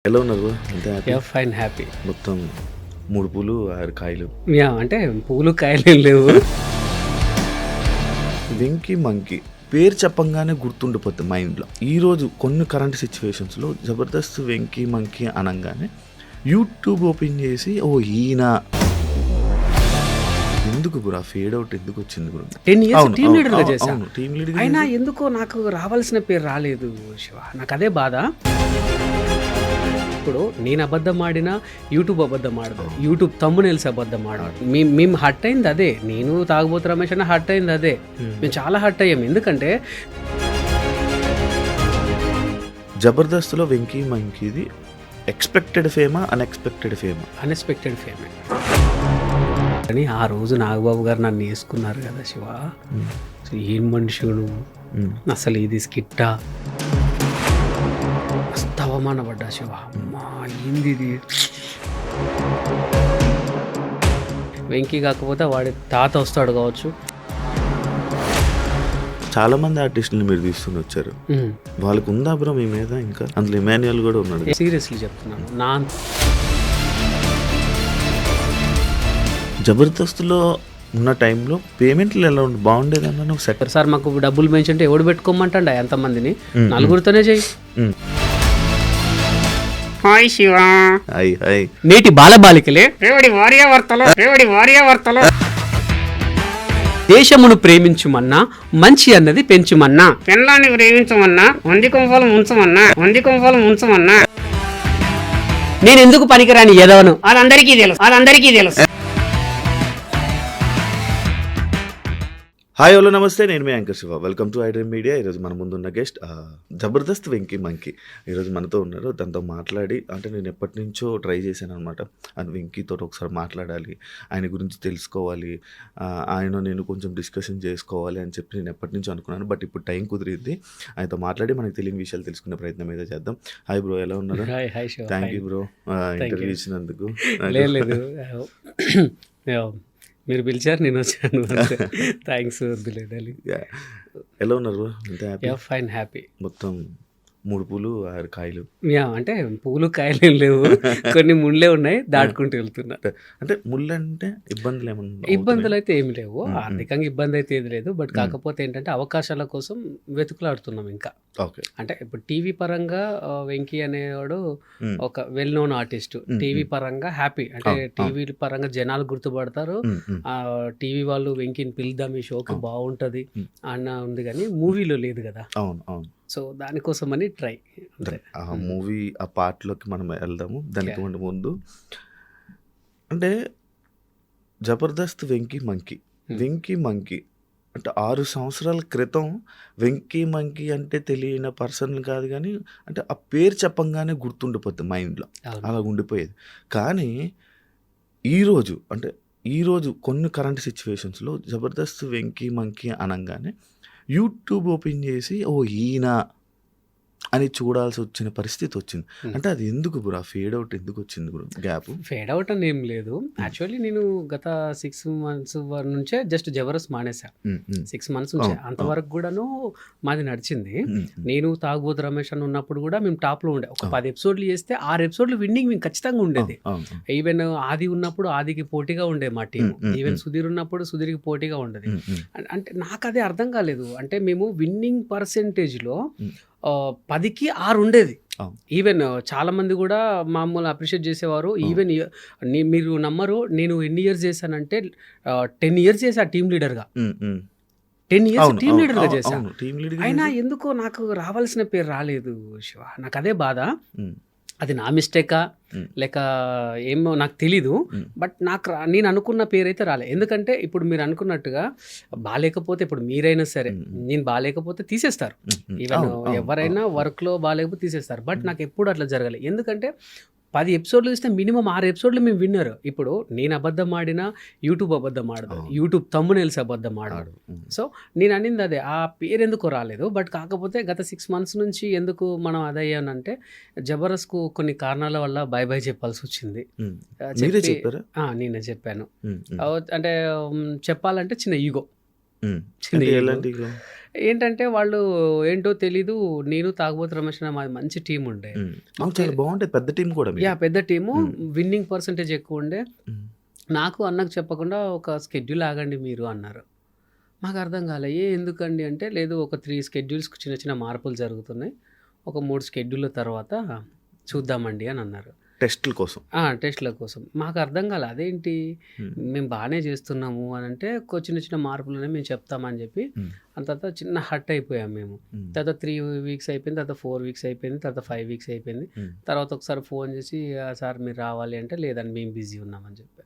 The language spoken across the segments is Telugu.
ఎలా ఉన్నారు? అంతే హ్యాపీ? యాహ్! Fine happy. మొత్తం 3 పూలు, 6 కాయలు. యాహ్! అంటే పూలు, కాయలేం లేవు. 'వెంకీ మంకీ' పేరు చెప్పంగానే గుర్తుండిపోద్ది మైండ్‌లో. ఈరోజు కొన్ని కరెంట్ సిట్యుయేషన్స్‌లో 'జబర్దస్త్ వెంకీ మంకీ' అనంగానే యూట్యూబ్ ఓపెన్ చేసి ఈయన ఎందుకు బ్రో ఫేడ్ అవుట్ ఎందుకొచ్చింది బ్రో? 10 ఇయర్స్ టీమ్ లీడర్‌గా చేశా. అవును. టీమ్ లీడర్‌గా అయినా ఎందుకో నాకు రావాల్సిన పేరు రాలేదు శివ. నాకదే బాధ. ఇప్పుడు నేను అబద్ధం ఆడినా యూట్యూబ్ అబద్ధం ఆడదు. యూట్యూబ్ థంబ్‌నెయిల్స్ అబద్ధం ఆడదు. మేము హర్ట్ అయింది అదే. నేను తాగుబోతు రమేష్ అన్న హర్ట్ అయింది అదే. మేము చాలా హర్ట్ అయ్యాం. ఎందుకంటే 'జబర్దస్త్‌లో వెంకీ మంకీది' ఎక్స్‌పెక్టెడ్ ఫేమా? అన్‌ఎక్స్‌పెక్టెడ్ ఫేమా? అన్‌ఎక్స్‌పెక్టెడ్ ఫేమే. కానీ ఆ రోజు నాగబాబు గారు నన్ను వేసుకున్నారు కదా శివ. ఏం మనుషుడు అసలు, ఇది స్కిట్టా? మస్తు అవమానపడ్డా శివ. అమ్మా ఏంది ఇది? వెంకీ కాకపోతే వాడి తాత వస్తాడు కావచ్చు. చాలా మంది ఆర్టిస్టులు మీరు తీసుకుని వచ్చారు. వాళ్ళకు ఉందా బ్రో మీ మీద? ఇంకా అందులో ఇమాన్యుయల్ కూడా ఉన్నాడు. సీరియస్లీ చెప్తున్నాను. జబర్దస్త్లో ఉన్న టైంలో పేమెంట్లు ఎలా ఉండి బాగుండేదన్నా? నువ్వు సెట్ సార్ మాకు డబ్బులు పెంచుంటే ఎవడు పెట్టుకోమంటండి ఎంతమందిని? నలుగురితోనే చెయ్యి. హాయ్ శివ. Hi hi. నేటి బాలబాలికలే రేవడి వార్యావర్తలో దేశమును ప్రేమించుమన్నా, మంచి అన్నది పెంచుమన్నా, పెళ్ళాన్ని ప్రేమించమన్నా, వంది కొంపలు ఉంచమన్నా, నేను ఎందుకు పనికిరాని ఎదవను అదందరికీ తెలుసు. హాయ్ హలో నమస్తే, నేను మీ anchor Shiva. Welcome to iDream media. ఈరోజు మన ముందున్న గెస్ట్ జబర్దస్త్ వెంకీ మంకీ ఈరోజు మనతో ఉన్నారు. దాంతో మాట్లాడి, అంటే నేను ఎప్పటి నుంచో ట్రై చేశాను అనమాట. అది వెంకీతో ఒకసారి మాట్లాడాలి, ఆయన గురించి తెలుసుకోవాలి, ఆయన నేను కొంచెం డిస్కషన్ చేసుకోవాలి అని చెప్పి నేను ఎప్పటి నుంచో అనుకున్నాను. బట్ ఇప్పుడు టైం కుదిరింది. ఆయనతో మాట్లాడి మనకు తెలియని విషయాలు తెలుసుకునే ప్రయత్నం అయితే చేద్దాం. హాయ్ బ్రో, ఎలా ఉన్నారు? థ్యాంక్ యూ బ్రో ఇంటర్వ్యూ ఇచ్చినందుకు. లేదు మీరు పిలిచారు, నేను వచ్చాను. థ్యాంక్స్. ఎలా ఉన్నారు? అంతే హ్యాపీ? Fine happy. మొత్తం 3 పూలు, 6 కాయలు. అంటే పూలు, కాయలేం లేవు. కొన్ని ముళ్ళే ఉన్నాయి, దాటుకుంటూ వెళ్తున్నా. అంటే ముళ్ళు అంటే ఇబ్బందులు ఏమన్నా? ఇబ్బందులు అయితే ఏమి లేవు, ఆర్థికంగా ఇబ్బంది అయితే ఏది లేదు. బట్ కాకపోతే ఏంటంటే అవకాశాల కోసం వెతుకులాడుతున్నాం ఇంకా. ఓకే. అంటే ఇప్పుడు టీవీ పరంగా వెంకీ అనేవాడు ఒక వెల్ నోన్ ఆర్టిస్ట్. టీవీ పరంగా హ్యాపీ, అంటే టీవీ పరంగా జనాలు గుర్తుపడతారు. టీవీ వాళ్ళు వెంకీని పిలుద్దాం, ఈ షోకి బాగుంటది అన్న ఉంది, కానీ మూవీలో లేదు కదా. అవును అవును. సో దానికోసం అని ట్రై. ఆ మూవీ ఆ పార్ట్లోకి మనం వెళ్దాము. దానికి ముందు అంటే జబర్దస్త్ వెంకీ మంకీ అంటే 6 సంవత్సరాల క్రితం వెంకీ మంకీ అంటే తెలియని పర్సన్ కాదు, కానీ అంటే ఆ పేరు చెప్పంగానే గుర్తుండిపోద్ది మైండ్లో, అలా ఉండిపోయేది. కానీ ఈరోజు కొన్ని కరెంట్ సిచ్యువేషన్స్లో జబర్దస్త్ వెంకీ మంకీ అనంగానే యూట్యూబ్ ఓపెన్ చేసి ఈయన అని చూడాల్సి వచ్చిన పరిస్థితి వచ్చింది. అంటే అది ఎందుకు బ్రో? ఫేడ్ అవుట్ ఎందుకు వచ్చింది బ్రో? గ్యాప్ ఫేడ్ అవుట్ అని ఏం లేదు. యాక్చువల్లీ నేను గత 6 months నుంచే జస్ట్ జబర్దస్త్ మానేసా. 6 months నుంచే. అంతవరకు కూడాను మాది నడిచింది. నేను తాగుబోతు రమేష్ అని ఉన్నప్పుడు కూడా మేము టాప్లో ఉండే. ఒక 10 ఎపిసోడ్లు చేస్తే 6 ఎపిసోడ్లు విన్నింగ్ మేము ఖచ్చితంగా ఉండేది. ఈవెన్ ఆది ఉన్నప్పుడు ఆదికి పోటీగా ఉండే మా టీం. ఈవెన్ సుధీర్ ఉన్నప్పుడు సుధీర్కి పోటీగా ఉండేది. అంటే నాకు అదే అర్థం కాలేదు. అంటే మేము విన్నింగ్ పర్సెంటేజ్లో 10కి 6 ఉండేది. ఈవెన్ చాలా మంది కూడా మామూలు అప్రిషియేట్ చేసేవారు. ఈవెన్ మీరు నమ్మరు, నేను ఎన్ని ఇయర్స్ చేశానంటే 10 years చేశా టీమ్ లీడర్గా. 10 years టీమ్ లీడర్గా చేశా. అయినా ఎందుకో నాకు రావాల్సిన పేరు రాలేదు శివ. నాకు అదే బాధ. అది నా మిస్టేకా లేక ఏమో నాకు తెలీదు. బట్ నేను అనుకున్న పేరు అయితే రాలే. ఎందుకంటే ఇప్పుడు మీరు అనుకున్నట్టుగా బాగాలేకపోతే, ఇప్పుడు మీరైనా సరే నేను బాగాలేకపోతే తీసేస్తారు. ఈవెన్ ఎవరైనా వర్క్లో బాగాలేకపోతే తీసేస్తారు. బట్ నాకు ఎప్పుడు అట్లా జరగలేదు. ఎందుకంటే 10 ఎపిసోడ్లు చూస్తే మినిమం 6 ఎపిసోడ్లు మేము విన్నర్. ఇప్పుడు నేను అబద్ధం ఆడినా యూట్యూబ్ అబద్ధం ఆడదు. యూట్యూబ్ థంబ్‌నెయిల్స్ అబద్ధం ఆడాడు. సో నేను అనింది అదే, ఆ పేరు ఎందుకో రాలేదు. బట్ కాకపోతే గత 6 months నుంచి ఎందుకు మనం అదయ్యానంటే జబర్దస్త్కు కొన్ని కారణాల వల్ల బై చెప్పాల్సి వచ్చింది. నేనే చెప్పాను. అంటే చెప్పాలంటే చిన్న ఈగో. చిన్న అంటే ego. ఎలాంటి ego? ఏంటంటే వాళ్ళు ఏంటో తెలీదు. నేను తాగుబోతు రమేష్ అనే మాది మంచి టీమ్ ఉండే. అవును, చాలా బాగుంటుంది, పెద్ద టీం కూడా మీది. పెద్ద టీము. మ్మ్. విన్నింగ్ పర్సంటేజ్ ఎక్కువ ఉండే. మ్మ్. నాకు అన్నకు చెప్పకుండా ఒక స్కెడ్యూల్ ఆగండి మీరు అన్నారు. మాకు అర్థం కాలే. ఎందుకండి అంటే, లేదు ఒక 3 స్కెడ్యూల్స్ చిన్న చిన్న మార్పులు జరుగుతున్నాయి. ఒక 3 స్కెడ్యూల్ తర్వాత చూద్దామండి అని అన్నారు. టెస్టుల కోసం. టెస్ట్‌ల కోసం. మాకు అర్థం కాలే. అదేంటి మ్మ్. మేము బాగానే చేస్తున్నాము అని అంటే, చిన్న చిన్న మార్పులున్నాయి మేము చెప్తామని చెప్పి, మ్మ్. అంత తర్వాత చిన్న హర్ట్ అయిపోయాం మేము. మ్మ్. తర్వాత 3 వీక్స్ అయిపోయింది, తర్వాత 4 వీక్స్ అయిపోయింది, తర్వాత 5 వీక్స్ అయిపోయింది. మ్మ్. తర్వాత ఒకసారి ఫోన్ చేసి, సార్ మీరు రావాలి అంటే, లేదండి మేము బిజీ ఉన్నామని చెప్పా.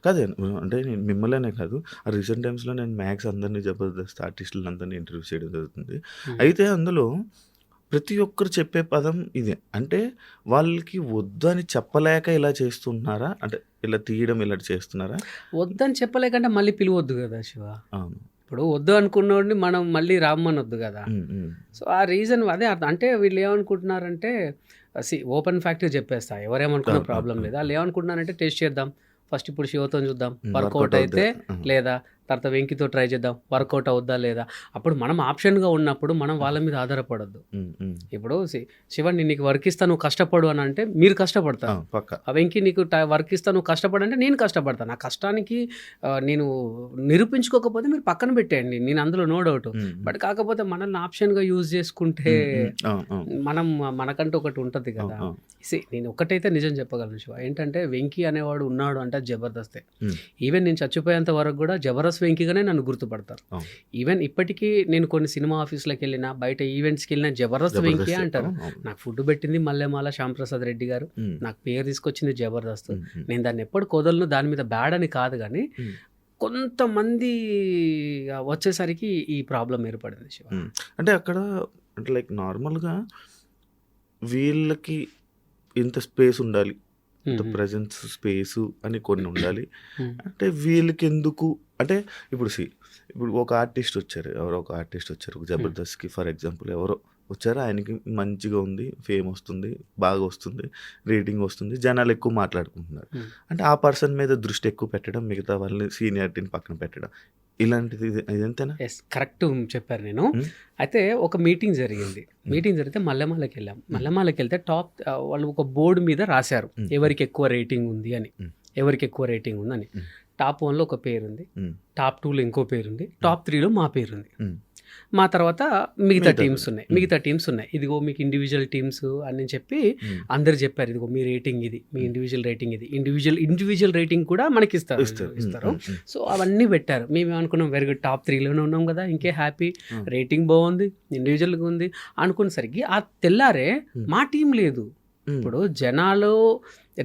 కాదే, అంటే నేను మిమ్మల్నే కాదు, రీసెంట్ టైమ్స్లో నేను మ్యాక్స్ అందరినీ జబర్దస్త్ ఆర్టిస్టులను అందరినీ ఇంటర్వ్యూ చేయడం జరుగుతుంది. అయితే అందులో ప్రతి ఒక్కరు చెప్పే పదం ఇదే. అంటే వాళ్ళకి వద్దు అని చెప్పలేక ఇలా చేస్తున్నారా, అంటే ఇలా తీయడం ఇలా చేస్తున్నారా? వద్దని చెప్పలేకంటే మళ్ళీ పిలవద్దు కదా శివ. అవును. ఇప్పుడు వద్దు అనుకున్నోడిని మనం మళ్ళీ రామ్మనొద్దు కదా. సో ఆ రీజన్ అదే అర్థం. అంటే వీళ్ళు ఏమనుకుంటున్నారంటే, ఓపెన్ ఫ్యాక్ట్గా చెప్పేస్తా, ఎవరేమనుకున్న ప్రాబ్లం లేదు. వాళ్ళు ఏమనుకుంటున్నారంటే, టెస్ట్ చేద్దాం ఫస్ట్, ఇప్పుడు శివతో చూద్దాం, వర్కౌట్ అయితే లేదా, తర్వాత వెంకితో ట్రై చేద్దాం, వర్కౌట్ అవుద్దా లేదా. అప్పుడు మనం ఆప్షన్గా ఉన్నప్పుడు మనం వాళ్ళ మీద ఆధారపడద్దు. ఇప్పుడు శివ నీకు వర్క్ ఇస్తా నువ్వు కష్టపడు అని అంటే మీరు కష్టపడతాను, ఆ వెంకి నీకు వర్క్ ఇస్తా నువ్వు కష్టపడంటే నేను కష్టపడతాను. ఆ కష్టానికి నేను నిరూపించుకోకపోతే మీరు పక్కన పెట్టేయండి, నేను అందులో నో డౌట్. బట్ కాకపోతే మనల్ని ఆప్షన్గా యూజ్ చేసుకుంటే మనం మనకంటూ ఒకటి ఉంటుంది కదా. నేను ఒకటైతే నిజం చెప్పగలను శివ, ఏంటంటే వెంకీ అనేవాడు ఉన్నాడు అంటే జబర్దస్తే. ఈవెన్ నేను చచ్చిపోయేంత వరకు కూడా జబర్దస్త్ వెంకీగానే నన్ను గుర్తుపడతారు. ఈవెన్ ఇప్పటికీ నేను కొన్ని సినిమా ఆఫీస్లోకి వెళ్ళినా, బయట ఈవెంట్స్కి వెళ్ళినా జబర్దస్త్ వెంకీ అంటారు. నాకు ఫుడ్ పెట్టింది మల్లెమాల శ్యాంప్రసాద్ రెడ్డి గారు, నాకు పేరు తీసుకొచ్చింది జబర్దస్త్. నేను దాన్ని ఎప్పుడు కుదలను, దాని మీద బ్యాడ్ అని కాదు, కానీ కొంతమంది వచ్చేసరికి ఈ ప్రాబ్లం ఏర్పడింది శివ. అంటే అక్కడ అంటే లైక్ నార్మల్గా వీళ్ళకి ఇంత స్పేస్ ఉండాలి, ఇంత ప్రజెన్స్ స్పేసు అని కొన్ని ఉండాలి. అంటే వీళ్ళకి ఎందుకు అంటే ఇప్పుడు ఒక ఆర్టిస్ట్ వచ్చారు, ఎవరో ఒక ఆర్టిస్ట్ వచ్చారు జబర్దస్త్కి ఫర్ ఎగ్జాంపుల్, ఎవరో వచ్చారు, ఆయనకి మంచిగా ఉంది, ఫేమ్ వస్తుంది, బాగా వస్తుంది, రేటింగ్ వస్తుంది, జనాలు ఎక్కువ మాట్లాడుకుంటున్నారు. అంటే ఆ పర్సన్ మీద దృష్టి ఎక్కువ పెట్టడం, మిగతా వాళ్ళని సీనియారిటీని పక్కన పెట్టడం, ఇలాంటిది ఇదంతేనా? ఎస్, కరెక్ట్ చెప్పారు. నేను అయితే ఒక మీటింగ్ జరిగితే మల్లెమాలకి వెళ్ళాం. మల్లెమాలకి వెళ్తే వాళ్ళు ఒక బోర్డు మీద రాశారు ఎవరికి ఎక్కువ రేటింగ్ ఉంది అని, టాప్ 1లో ఒక పేరు ఉంది, టాప్ 2లో ఇంకో పేరు ఉంది, టాప్ 3లో మా పేరు ఉంది. మా తర్వాత మిగతా టీమ్స్ ఉన్నాయి. ఇదిగో మీకు ఇండివిజువల్ టీమ్స్ అని చెప్పి అందరు చెప్పారు, ఇదిగో మీ రేటింగ్ ఇది, మీ ఇండివిజువల్ రేటింగ్ ఇది, ఇండివిజువల్ రేటింగ్ కూడా మనకి ఇస్తారు. సో అవన్నీ పెట్టారు. మేము అనుకున్నాం వెరీ గుడ్, టాప్ 3లోనే ఉన్నాం కదా, ఇంకే హ్యాపీ, రేటింగ్ బాగుంది, ఇండివిజువల్గా ఉంది అనుకునేసరికి ఆ తెల్లారే మా టీం లేదు. ఇప్పుడు జనాలు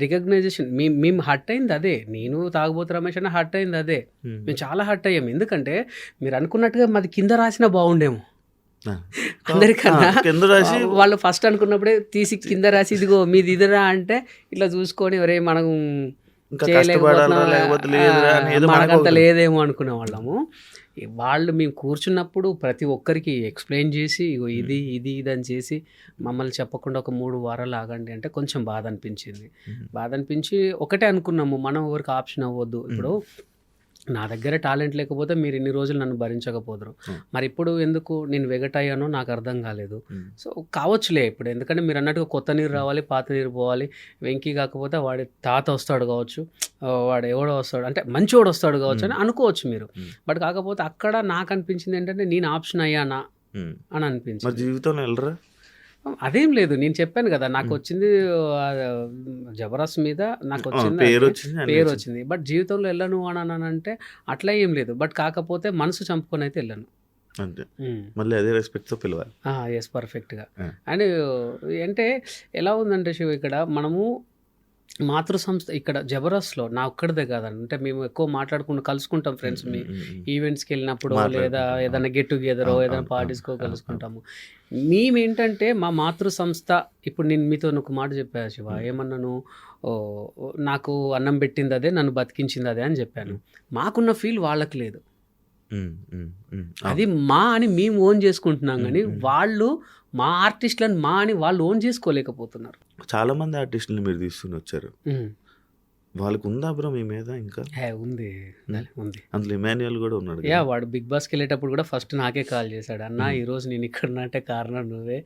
రికగ్నైజేషన్ మేము హర్ట్ అయింది అదే. నేను తాగుబోతు రమేష్ అన్న హర్ట్ అయింది అదే. మేము చాలా హర్ట్ అయ్యాము. ఎందుకంటే మీరు అనుకున్నట్టుగా మాది కింద రాసినా బాగుండేమో అందరికన్నా. వాళ్ళు ఫస్ట్ అనుకున్నప్పుడే తీసి కింద రాసి ఇదిగో మీది ఇదిరా అంటే ఇట్లా చూసుకొని ఒరే మనం మనకంత లేదేమో అనుకునే వాళ్ళము. వాళ్ళు మేము కూర్చున్నప్పుడు ప్రతి ఒక్కరికి ఎక్స్ప్లెయిన్ చేసి ఇగో ఇది ఇది ఇది అని చేసి మమ్మల్ని చెప్పకుండా ఒక 3 వారాలు ఆగండి అంటే కొంచెం బాధ అనిపించి ఒకటే అనుకున్నాము, మనం ఎవరికి ఆప్షన్ అవ్వద్దు. ఇప్పుడు నా దగ్గర టాలెంట్ లేకపోతే మీరు ఇన్ని రోజులు నన్ను భరించకపోదురు, మరి ఇప్పుడు ఎందుకు నేను వెగటయ్యానో నాకు అర్థం కాలేదు. సో కావచ్చులే ఇప్పుడు, ఎందుకంటే మీరు అన్నట్టుగా కొత్త నీరు రావాలి, పాత నీరు పోవాలి. వెంకీ కాకపోతే వాడి తాత వస్తాడు కావచ్చు, వాడు ఎవడో వస్తాడు అంటే మంచివాడు వస్తాడు కావచ్చు అని అనుకోవచ్చు మీరు. బట్ కాకపోతే అక్కడ నాకు అనిపించింది ఏంటంటే నేను ఆప్షన్ అయ్యానా అని అనిపించింది. జీవితంలో వెళ్ళరా అదేం లేదు, నేను చెప్పాను కదా నాకు వచ్చింది జబర్దస్త్ మీద, నాకు వచ్చింది పేరు వచ్చింది. బట్ జీవితంలో వెళ్ళను అని అంటే అట్లా ఏం లేదు. బట్ కాకపోతే మనసు చంపుకొని అయితే వెళ్ళను అంతే, మళ్ళీ అదే రెస్పెక్ట్తో పిలవాలి. ఎస్, పర్ఫెక్ట్గా. అండ్ అంటే ఎలా ఉందంటే శివ, ఇక్కడ మనము మాతృ సంస్థ ఇక్కడ జబర్దస్త్లో నా ఒక్కడిదే కాదండి, అంటే మేము ఎక్కువ మాట్లాడుకుంటూ కలుసుకుంటాం ఫ్రెండ్స్, మీ ఈవెంట్స్కి వెళ్ళినప్పుడు లేదా ఏదైనా గెట్ టుగెదర్ ఏదైనా పార్టీస్కో కలుసుకుంటాము. మేమేంటంటే మా మాతృ సంస్థ, ఇప్పుడు నేను మీతో ఒక మాట చెప్పాను శివ, ఏమన్నాను, నాకు అన్నం పెట్టింది అదే, నన్ను బతికించింది అదే అని చెప్పాను. మాకున్న ఫీల్ వాళ్ళకి లేదు. అది మా అని మేము ఓన్ చేసుకుంటున్నాం, కానీ వాళ్ళు మా ఆర్టిస్టులను మా అని వాళ్ళు ఓన్ చేసుకోలేకపోతున్నారు. చాలా మంది ఆర్టిస్టులు మీరు తీసుకుని వచ్చారు, వాళ్ళకి ఉందా బ్రో మీ మీద ఇంకా? ఉంది. ఉంది. అందులో ఇమాన్యుయల్ కూడా ఉన్నాడు యా కదా. వాడు బిగ్ బాస్కి వెళ్ళేటప్పుడు కూడా ఫస్ట్ నాకే కాల్ చేశాడు, అన్న మ్మ్. ఈరోజు నేను ఇక్కడ ఉన్నా అంటే కారణం నువ్వే,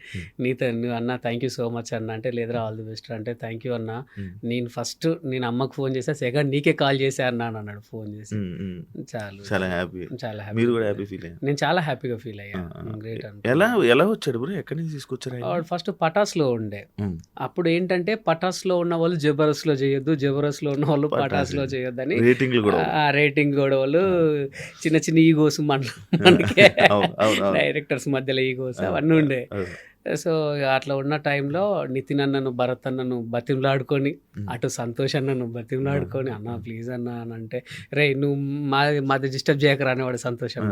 నీతో నువ్వు అన్న థ్యాంక్ యూ సో మచ్ అన్న అంటే, లేదురా ఆల్ ది బెస్ట్ అంటే థ్యాంక్ యూ అన్న, నేను ఫస్ట్ నేను అమ్మకు ఫోన్ చేసా, సెకండ్ నీకే కాల్ చేసా అన్న అని అన్నాడు ఫోన్ చేసి. చాలు చాలా హ్యాపీ. చాలా హ్యాపీ. మీరు కూడా హ్యాపీ ఫీల్ అయ్యారు. నేను చాలా హ్యాపీగా ఫీల్ అయ్యా. గ్రేట్ ఎలా ఎలా వచ్చాడు బ్రో? ఎక్కడి నుంచి తీసుకొచ్చారు ఆయన? వాడు ఫస్ట్ పటాస్లో ఉండే. మ్మ్. అప్పుడు ఏంటంటే పటాస్లో ఉన్న వాళ్ళు జబర్దస్త్లో చేయొద్దు, జబర్దస్త్లో ఉన్న వాళ్ళు పటాస్లో చేయొద్దని రేటింగ్లు కూడా ఆ రేటింగ్ గొడవలు, చిన్న చిన్న ఈగోస్ మనకే అవును, అవును, అవును. డైరెక్టర్స్ మధ్యలో ఈగోస్ అవన్నీ ఉండే. అవును. సో అట్లా ఉన్న టైంలో నితిన్ అన్నను, భరత్ అన్నను బతిమలాడుకొని, అటు సంతోష్ అన్నను బతిమలాడుకొని, అన్న ప్లీజ్ అన్న అని అంటే, రే నువ్వు మాది డిస్టర్బ్ చేయకరా అనేవాడు సంతోష్ అన్న.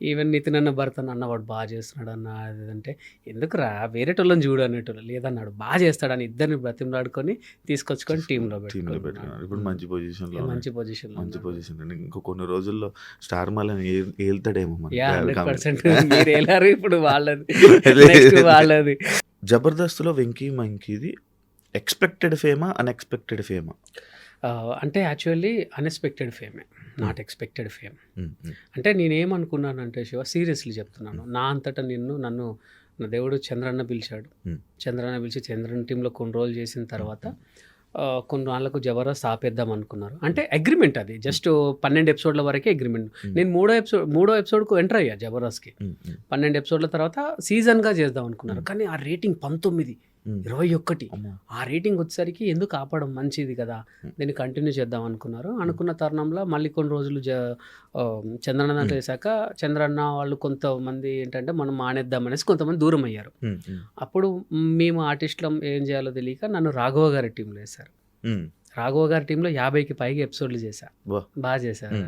ఈవెన్ నితిన్ అన్న, భరత్ అన్న వాడు బాగా చేస్తున్నాడు అన్న అది అంటే, ఎందుకురా వేరేటోళ్ళని చూడు అనేటోళ్ళు, లేదన్నాడు బాగా చేస్తాడని ఇద్దరిని బతిమలాడుకొని తీసుకొచ్చుకొని టీంలో టీంలో పెట్టుకున్నాడు. పెట్టుకున్నారు. ఇప్పుడు మంచి పొజిషన్లో మంచి పొజిషన్లో మంచి పొజిషన్. ఇంకో కొన్ని రోజుల్లో స్టార్ మాలని ఏళ్తాడేమో మన యా కామెంట్. 100% మీరు వెళ్ళారు ఇప్పుడు వాళ్ళది నెక్స్ట్ వాళ్ళది. జబర్దస్త్లో వెంకీ మంకీది ఎక్స్పెక్టెడ్ ఫేమా అన్ఎక్స్పెక్టెడ్ ఫేమా? అంటే యాక్చువల్లీ అన్ఎక్స్పెక్టెడ్ ఫేమే, నాట్ ఎక్స్పెక్టెడ్ ఫేమ్. అంటే నేనేమనుకున్నానంటే శివ, సీరియస్లీ చెప్తున్నాను, నా అంతటా నన్ను నా దేవుడు చంద్రన్న పిలిచాడు. చంద్రన్న పిలిచి చంద్రన్న టీంలో కొన్ని రోజులు చేసిన తర్వాత కొన్ని వాళ్ళకు జబర్దస్త్ ఆపేద్దాం అనుకున్నారు. అంటే అగ్రిమెంట్ అది జస్ట్ 12 ఎపిసోడ్ల వరకే అగ్రిమెంట్. నేను మూడో ఎపిసోడ్కు ఎంటర్ అయ్యా జబర్దస్త్కి. 12 ఎపిసోడ్ల తర్వాత సీజన్గా చేద్దాం అనుకున్నారు. కానీ ఆ రేటింగ్ 19, 21 ఆ రేటింగ్ వచ్చేసరికి ఎందుకు ఆపడం, మంచిది కదా, దీన్ని కంటిన్యూ చేద్దాం అనుకున్నారు. అనుకున్న తరుణంలో మళ్ళీ కొన్ని రోజులు చంద్రన్న దాంట్లో వేసాక చంద్రన్న వాళ్ళు కొంతమంది ఏంటంటే మనం మానేద్దాం అనేసి కొంతమంది దూరం అయ్యారు. అప్పుడు మేము ఆర్టిస్టులం ఏం చేయాలో తెలియక నన్ను రాఘవ గారి టీంలో వేశారు. రాఘవ గారి టీంలో 50కి పైగా ఎపిసోడ్లు చేశా, బాగా చేశారు.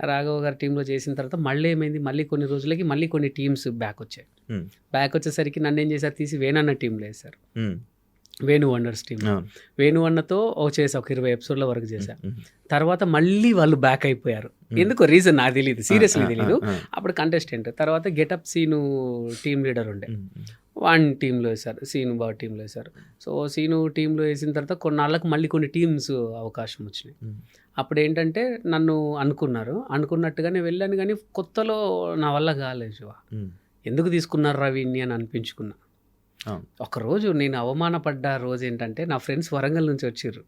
రాఘవ గారి టీంలో చేసిన తర్వాత మళ్ళీ ఏమైంది, మళ్ళీ కొన్ని రోజులకి మళ్ళీ కొన్ని టీమ్స్ బ్యాక్ వచ్చాయి. బ్యాక్ వచ్చేసరికి నన్ను ఏం చేశారు, తీసి వేణన్న టీంలో వేశారు. Venu wonders team. వేణు అన్నతో చేసా ఒక 20 ఎపిసోడ్ల వరకు చేశా. తర్వాత మళ్ళీ వాళ్ళు బ్యాక్ అయిపోయారు. ఎందుకో రీజన్ నాకు తెలియదు, సీరియస్లీ తెలియదు. అప్పుడు కంటెస్టెంట్ తర్వాత గెటప్ సీను టీమ్ లీడర్ ఉండే, వన్ టీంలో వేశారు, సీను బాగా టీంలో వేశారు. సో సీను టీంలో వేసిన తర్వాత కొన్నాళ్ళకు మళ్ళీ కొన్ని టీమ్స్ అవకాశం వచ్చినాయి. అప్పుడు ఏంటంటే నన్ను అనుకున్నట్టుగానే వెళ్ళాను, కానీ కొత్తలో నా వల్ల కాలేదు శివ. ఎందుకు తీసుకున్నారు రవిని అని అనిపించుకున్నా. ఒకరోజు నేను అవమానపడ్డ రోజు ఏంటంటే, నా ఫ్రెండ్స్ వరంగల్ నుంచి వచ్చిర్రు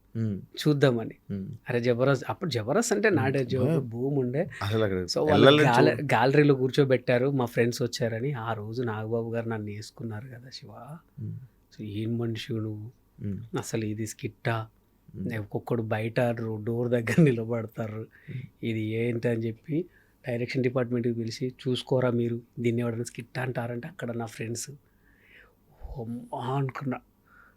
చూద్దామని. అరే జబర్దస్త్, అప్పుడు జబర్దస్త్ అంటే నాడే భూమి ఉండే. సో వాళ్ళు గ్యాలరీలో కూర్చోబెట్టారు, మా ఫ్రెండ్స్ వచ్చారని. ఆ రోజు నాగబాబు గారు నన్ను వేసుకున్నారు కదా శివ. సో ఏం మనిషి నువ్వు, అసలు ఇది స్కిట్టా, ఒక్కొక్కడు బయట డోర్ దగ్గర నిలబడతారు, ఇది ఏంటి అని చెప్పి డైరెక్షన్ డిపార్ట్మెంట్కి పిలిచి, చూసుకోరా మీరు దీన్ని ఎవరైనా స్కిట్ అంటారంటే అక్కడ నా ఫ్రెండ్స్ అనుకున్నా.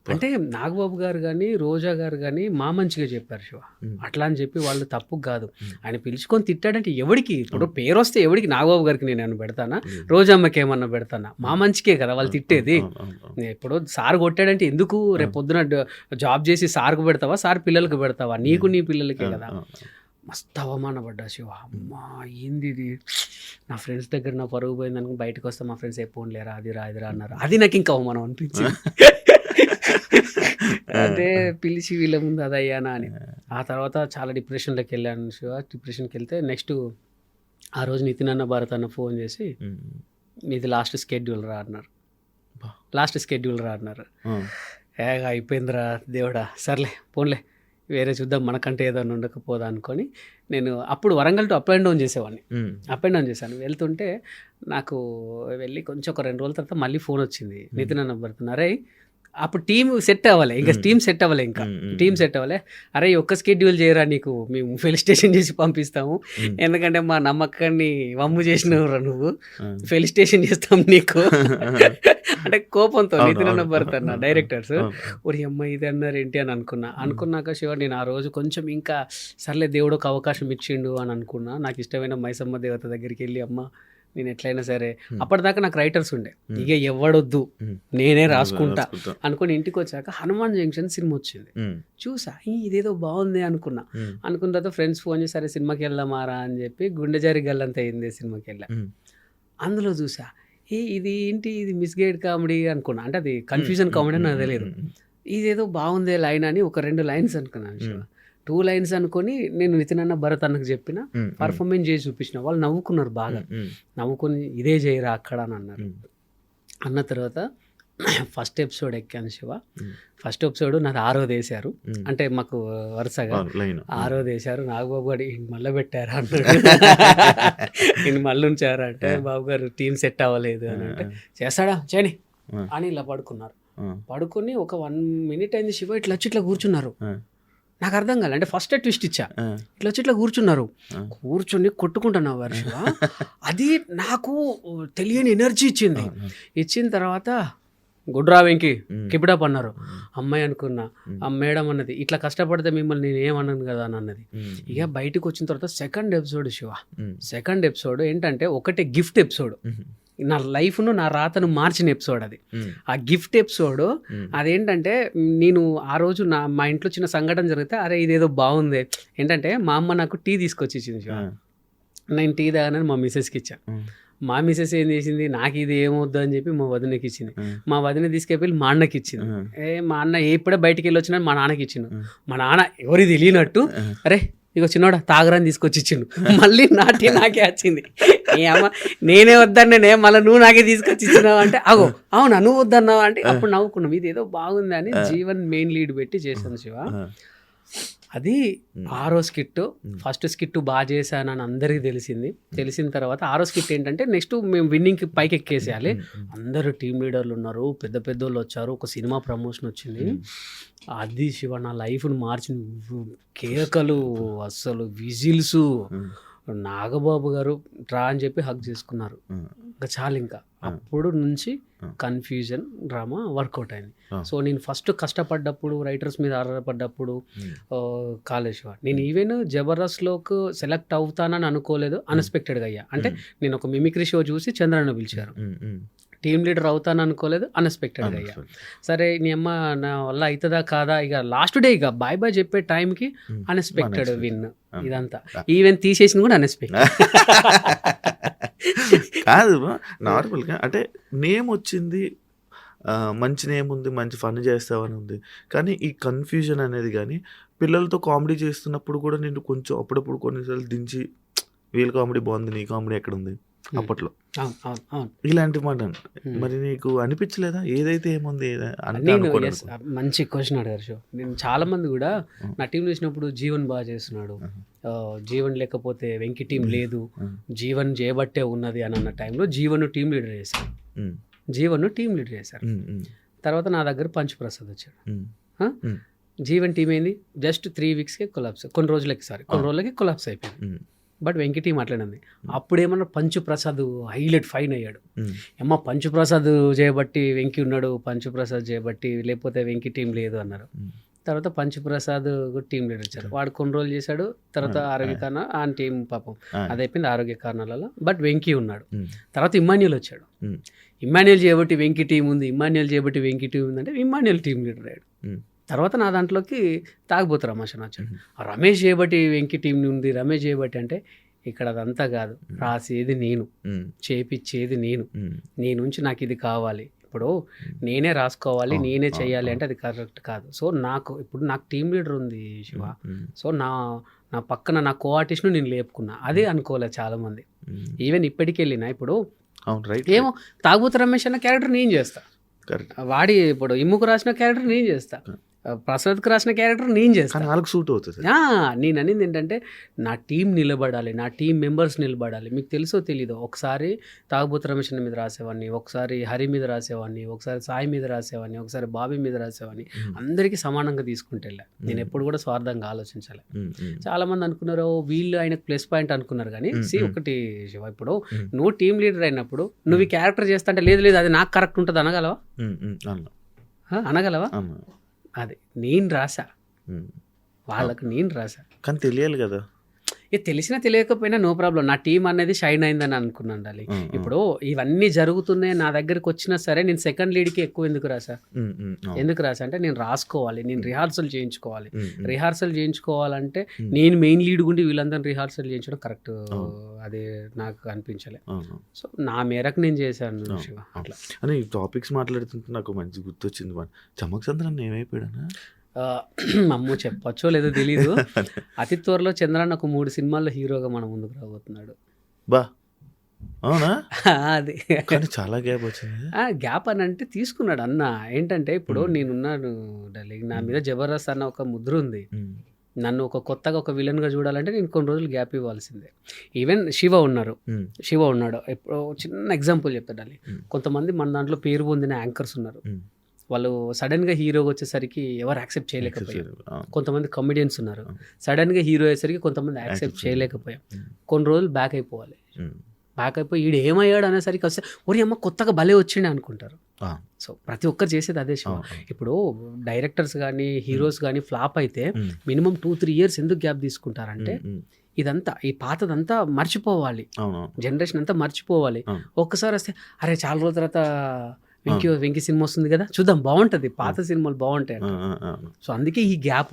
అంటే నాగబాబు గారు కానీ రోజా గారు కానీ మా మంచిగా చెప్పారు శివ. అట్లా అని చెప్పి వాళ్ళు తప్పు కాదు, ఆయన పిలుచుకొని తిట్టాడంటే ఎవడికి, ఇప్పుడు పేరు వస్తే ఎవడికి, నాగబాబు గారికి నేను ఏమన్నా పెడతానా, రోజమ్మకి ఏమన్నా పెడతానా, మా మంచికే కదా వాళ్ళు తిట్టేది. ఇప్పుడు సార్ కొట్టాడంటే ఎందుకు, రేపు పొద్దున జాబ్ చేసి సార్కు పెడతావా, సార్ పిల్లలకు పెడతావా, నీకు నీ పిల్లలకే కదా. మస్తు అవమానపడ్డా శివ. అమ్మా ఏంది ఇది, నా ఫ్రెండ్స్ దగ్గర నా పరుగు పోయింది అనుకుని బయటకు వస్తే మా ఫ్రెండ్స్ ఎప్పుడు లేరా అది రా అన్నారు. అది నాకు ఇంకా అవమానం అనిపించింది. అదే పిలిచి వీళ్ళ ముందు అది అయ్యానా అని. ఆ తర్వాత చాలా డిప్రెషన్లోకి వెళ్ళాను శివ. డిప్రెషన్కి వెళ్తే నెక్స్ట్ ఆ రోజు నితిన్ అన్న, భారత్ అన్న ఫోన్ చేసి, ఇది లాస్ట్ స్కెడ్యూల్ రా అన్నారు. అయిపోయిందిరా దేవుడా, సర్లే పోన్లే వేరే చూద్దాం, మనకంటే ఏదైనా ఉండకపోదా అనుకొని నేను అప్పుడు Warangal to up and down చేశాను. వెళ్తుంటే నాకు వెళ్ళి కొంచెం ఒక 2 రోజుల తర్వాత మళ్ళీ ఫోన్ వచ్చింది, నితిన్ అన్న పడుతున్నారే. అప్పుడు టీం సెట్ అవ్వాలి, ఇంకా టీం సెట్ అవ్వాలి. అరే ఒక్క స్కెడ్యూల్ చేయరా, నీకు మేము ఫెలిస్టేషన్ చేసి పంపిస్తాము, ఎందుకంటే మా నమ్మకాన్ని వమ్ము చేసినవురా నువ్వు, ఫెలిస్టేషన్ చేస్తాం నీకు అంటే కోపంతో నితిన్ అన్న పడుతున్నా డైరెక్టర్స్. ఒరి అమ్మ ఇది అన్నారు ఏంటి అని అనుకున్నాక శివ, నేను ఆ రోజు కొంచెం ఇంకా సర్లే దేవుడు ఒక అవకాశం ఇచ్చిండు అని అనుకున్నా. నాకు ఇష్టమైన మైసమ్మ దేవత దగ్గరికి వెళ్ళి, అమ్మ నేను ఎట్లయినా సరే, అప్పటిదాకా నాకు రైటర్స్ ఉండే, ఇక ఎవడొద్దు నేనే రాసుకుంటా అనుకుని ఇంటికి వచ్చాక హనుమాన్ జంక్షన్ సినిమా వచ్చింది. చూసా, ఇదేదో బాగుంది అనుకున్న తర్వాత ఫ్రెండ్స్ ఫోన్ చేసి, సరే సినిమాకి వెళ్దామారా అని చెప్పి గుండె జారి గల్లంత అయింది సినిమాకి వెళ్ళా. అందులో చూసా, ఇది ఏంటి, ఇది మిస్గైడ్ కామెడీ అనుకున్నా, అంటే అది కన్ఫ్యూజన్ కామెడీ అని నాకు తెలియదు. ఇదేదో బాగుందే లైన్ అని ఒక 2 లైన్స్ అనుకున్నాను. 2 లైన్స్ అనుకొని నేను నితిన్ అన్న భరత్ అన్నకు చెప్పిన, పర్ఫార్మెన్స్ చేసి చూపించిన. వాళ్ళు నవ్వుకున్నారు బాగా, నవ్వుకొని ఇదే చేయరా అక్కడ అని అన్నారు. అన్న తర్వాత ఫస్ట్ ఎపిసోడ్ ఎక్కాను శివ. ఫస్ట్ ఎపిసోడ్ నాది 6వ వేశారు, అంటే మాకు వరుసగా 6వ వేశారు. నాగబాబు గారు ఈయన మళ్ళీ పెట్టారా అన్నాడు. ఈయన మళ్ళీ ఉంచారా అంటే, బాబు గారు టీం సెట్ అవ్వలేదు అని అంటే, చేస్తాడా చేయని అని ఇలా పడుకున్నారు. పడుకొని ఒక 1 minute అయింది శివ, ఇట్లా వచ్చి ఇట్లా కూర్చున్నారు. నాకు అర్థం కాలే, అంటే ఫస్ట్ ట్విస్ట్ ఇచ్చా, ఇట్లా వచ్చి ఇట్లా కూర్చున్నారు. కూర్చొని కొట్టుకుంటున్నా వర్ష. అది నాకు తెలియని ఎనర్జీ ఇచ్చింది. ఇచ్చిన తర్వాత గుడ్రా వెంకి కిపిడప్ అన్నారు. అమ్మాయి అనుకున్నా, ఆ మేడం అన్నది ఇట్లా కష్టపడితే మిమ్మల్ని నేను ఏమన్నాను కదా అని అన్నది. ఇక బయటకు వచ్చిన తర్వాత second episode Shiva, second episode ఏంటంటే ఒకటే గిఫ్ట్ ఎపిసోడ్. నా లైఫ్ను, నా రాతను మార్చిన ఎపిసోడ్ అది. ఆ గిఫ్ట్ ఎపిసోడ్ అదేంటంటే, నేను ఆ రోజు మా ఇంట్లో చిన్న సంఘటన జరిగితే, అరే ఇదేదో బాగుంది ఏంటంటే, మా అమ్మ నాకు టీ తీసుకొచ్చి ఇచ్చింది శివ. నేను టీ తాగానని మా మిసెస్కి ఇచ్చాను. మా మిసెస్ ఏం చేసింది, నాకు ఇది ఏమొద్దు అని చెప్పి మా వదినకి ఇచ్చింది. మా వదిన తీసుకెళ్ళి మా అన్నకి ఇచ్చింది. మా అన్న ఎప్పుడే బయటికి వెళ్ళి వచ్చినా మా నాన్నకి ఇచ్చిండు. మా నాన్న ఎవరికి తెలియనట్టు, అరే ఇక చిన్నోడా తాగరాని తీసుకొచ్చి ఇచ్చిండు. మళ్ళీ నాకే వచ్చింది. అమ్మ నేనే వద్దన్నే, మళ్ళీ నువ్వు నాకే తీసుకొచ్చి ఇచ్చినావు అంటే, అగో అవునా నువ్వు వద్దన్నావు అంటే, అప్పుడు నవ్వుకున్నాం. ఇది ఏదో బాగుంది అని జీవన్ మెయిన్ లీడ్ పెట్టి చేశాను శివ. అది 6వ స్కిట్. ఫస్ట్ స్కిట్ బాగా చేశానని అందరికీ తెలిసింది. తెలిసిన తర్వాత 6వ స్కిట్ ఏంటంటే, నెక్స్ట్ మేము విన్నింగ్కి పైకి ఎక్కేసేయాలి. అందరూ టీం లీడర్లు ఉన్నారు, పెద్ద పెద్దోళ్ళు వచ్చారు, ఒక సినిమా ప్రమోషన్ వచ్చింది. అది శివ నా లైఫ్ను మార్చిన. కేకలు, అస్సలు విజిల్స్. నాగబాబు గారు డ్రా అని చెప్పి హక్ చేసుకున్నారు. ఇంకా చాలు. ఇంకా అప్పుడు నుంచి కన్ఫ్యూజన్ డ్రామా వర్కౌట్ అయింది. సో నేను ఫస్ట్ కష్టపడ్డప్పుడు, రైటర్స్ మీద ఆధారపడ్డప్పుడు కాలేజ్ నేను ఈవెన్ జబర్దస్త్లోకి సెలెక్ట్ అవుతానని అనుకోలేదు, అన్ఎక్స్పెక్టెడ్గా అయ్యా. అంటే నేను ఒక మిమిక్రీ షో చూసి చంద్రన్న పిలిచారు. టీమ్ లీడర్ అవుతాను అనుకోలేదు, అన్ఎక్స్పెక్టెడ్గా అయ్యా. సరే నీ అమ్మ నా వల్ల అవుతుందా కాదా, ఇక లాస్ట్ డే ఇక బాయ్ బాయ్ చెప్పే టైంకి అన్ఎక్స్పెక్టెడ్ విన్. ఇదంతా ఈవెన్ తీసేసింది కూడా అన్ఎక్స్పెక్టెడ్ కాదు. నార్మల్గా అంటే నేమ్ వచ్చింది, మంచి నేమ్ ఉంది, మంచి ఫన్ చేస్తావని ఉంది. కానీ ఈ కన్ఫ్యూజన్ అనేది కానీ, పిల్లలతో కామెడీ చేస్తున్నప్పుడు కూడా నేను కొంచెం అప్పుడప్పుడు కొన్నిసార్లు దించి, వీళ్ళ కామెడీ బాగుంది, నీ కామెడీ ఎక్కడ ఉంది అప్పట్లో, ఇలాంటి మాట. మరి నీకు అనిపించలేదా ఏదైతే ఏముంది మంచి క్వశ్చన్ అడిగారు షో. నేను చాలా మంది కూడా నా టీం చూసినప్పుడు జీవన్ బాగా చేస్తున్నాడు, జీవన్ లేకపోతే వెంకి టీం లేదు, జీవన్ చేయబట్టే ఉన్నది అని అన్న టైంలో జీవన్ టీం లీడర్ చేశారు. జీవన్ టీం లీడర్ చేశారు. తర్వాత నా దగ్గర పంచ్ ప్రసాద్ వచ్చాడు. జీవన్ టీం ఏంది జస్ట్ 3 weeksకే కొలాప్స్, కొన్ని రోజులకి కొలాప్స్ అయిపోయింది. బట్ వెంకి టీం అట్లనే. అప్పుడు ఏమన్నా పంచు ప్రసాద్ హైలైట్ ఫైన్ అయ్యాడు. ఏమో పంచు ప్రసాద్ చేయబట్టి వెంకి ఉన్నాడు, పంచు ప్రసాద్ చేయబట్టి, లేకపోతే వెంకి టీం లేదు అన్నారు. తర్వాత పంచు ప్రసాద్ టీం లీడర్ వచ్చారు. వాడు కొన్ని రోజులు చేశాడు. తర్వాత ఆరోగ్య కారణాలు ఆ టీం పాపం అది అయిపోయింది ఆరోగ్య కారణాలలో. బట్ వెంకి ఉన్నాడు. తర్వాత ఇమ్మాన్యుల్ వచ్చాడు. ఇమ్మాన్యుల్ చేయబట్టి వెంకి టీం ఉంది, ఇమ్మాన్యుల్ చేయబట్టి వెంకి టీం ఉంది అంటే ఇమ్మాన్యుల్ టీం లీడర్ అయ్యాడు. తర్వాత నా దాంట్లోకి తాగిపోతు రమేష్ అని వచ్చాడు. రమేష్ చేయబట్టి వెంకి టీం ఉంది, రమేష్ చేయబట్టి అంటే ఇక్కడ అదంతా కాదు, రాసేది నేను, చేపిచ్చేది నేను, నీ నుంచి నాకు ఇది కావాలి, ఇప్పుడు నేనే రాసుకోవాలి, నేనే చెయ్యాలి అంటే అది కరెక్ట్ కాదు. సో నాకు టీం లీడర్ ఉంది శివ. సో నా పక్కన నా కో ఆర్టిస్ట్ను నేను లేపుకున్నా. అదే అనుకోలేదు చాలామంది. ఈవెన్ ఇప్పటికి వెళ్ళినా ఇప్పుడు ఏమో తాగుబోతు రమేష్ అన్న క్యారెక్టర్ నేను చేస్తా, వాడి ఇప్పుడు ఇమ్ముకు రాసిన క్యారెక్టర్ నేను చేస్తా, ప్రసాద్కి రాసిన క్యారెక్టర్ నేను చేస్తాను, వాళ్ళకి సూట్ అవుతుంది. నేను అనేది ఏంటంటే నా టీం నిలబడాలి, నా టీం మెంబర్స్ నిలబడాలి. మీకు తెలుసో తెలీదో, ఒకసారి తాగుబోతు రమేష్ మీద రాసేవాడిని, ఒకసారి హరి మీద రాసేవాడిని, ఒకసారి సాయి మీద రాసేవాడిని, ఒకసారి బాబీ మీద రాసేవాడిని. అందరికీ సమానంగా తీసుకుంటే వెళ్ళా. నేను ఎప్పుడు కూడా స్వార్థంగా ఆలోచించాలి. చాలా మంది అనుకున్నారు వీళ్ళు ఆయనకు ప్లస్ పాయింట్ అనుకున్నారు. కానీ ఒకటి శివ, ఇప్పుడు నువ్వు టీం లీడర్ అయినప్పుడు నువ్వు ఈ క్యారెక్టర్ చేస్తా అంటే లేదు అది నాకు కరెక్ట్ ఉంటుంది అనగలవా? అది నేను రాసా, వాళ్ళకు నేను రాసా. కానీ తెలియాలి కదా, తెలిసినా తెలియకపోయినా నో ప్రాబ్లం. నా టీం అనేది షైన్ అయిందని అనుకున్నాను ఉండాలి. ఇప్పుడు ఇవన్నీ జరుగుతున్నాయి నా దగ్గరికి వచ్చినా సరే నేను సెకండ్ లీడ్కి ఎక్కువ ఎందుకు రాసా అంటే నేను రాసుకోవాలి, నేను రిహార్సల్ చేయించుకోవాలి. రిహార్సల్ చేయించుకోవాలంటే నేను మెయిన్ లీడ్ గుండి వీళ్ళందరినీ రిహార్సల్ చేయించడం కరెక్ట్, అది నాకు అనిపించలే. సో నా మేరకు నేను చేశాను శివ. అట్లా అని టాపిక్స్ మాట్లాడుతుంటే నాకు మంచి గుర్తొచ్చింది. చమక్ చంద్రన్ ఏమైపోయాడనా? అమ్మో చెప్పచ్చో లేదో తెలీదు. అతి త్వరలో చంద్రన్న ఒక 3 సినిమాల్లో హీరోగా మన ముందుకు రాబోతున్నాడు. బా అవునా? అది కానీ చాలా గ్యాప్ వచ్చింది. గ్యాప్ అని అంటే తీసుకున్నాడు అన్న. ఏంటంటే ఇప్పుడు నేనున్నాను డార్లింగ్, నా మీద జబర్దస్త్ అన్న ఒక ముద్ర ఉంది. నన్ను కొత్తగా ఒక విలన్గా చూడాలంటే నేను కొన్ని రోజులు గ్యాప్ ఇవ్వాల్సిందే. ఈవెన్ శివ ఉన్నాడు. ఇప్పుడు చిన్న ఎగ్జాంపుల్ చెప్తాడాలి. కొంతమంది మన దాంట్లో పేరు పొందిన యాంకర్స్ ఉన్నారు. వాళ్ళు సడన్గా హీరోగా వచ్చేసరికి ఎవరు యాక్సెప్ట్ చేయలేకపోయారు. కొంతమంది కమెడియన్స్ ఉన్నారు, సడన్గా హీరో అయ్యేసరికి కొంతమంది యాక్సెప్ట్ చేయలేకపోయాం. కొన్ని రోజులు బ్యాక్ అయిపోవాలి. బ్యాక్ అయిపోయి ఈడు ఏమయ్యాడు అనేసరికి వస్తే ఒరి అమ్మ కొత్తగా భలే వచ్చిండే అనుకుంటారు. సో ప్రతి ఒక్కరు చేసేది అదే శివ. ఇప్పుడు డైరెక్టర్స్ కానీ హీరోస్ కానీ ఫ్లాప్ అయితే మినిమం 2-3 years ఎందుకు గ్యాప్ తీసుకుంటారంటే ఇదంతా ఈ పాతదంతా మర్చిపోవాలి, జనరేషన్ అంతా మర్చిపోవాలి. ఒక్కసారి వస్తే అరే చాలా రోజుల తర్వాత వెంకీ సినిమా వస్తుంది కదా చూద్దాం, బాగుంటది, పాత సినిమాలు బాగుంటాయి. సో అందుకే ఈ గ్యాప్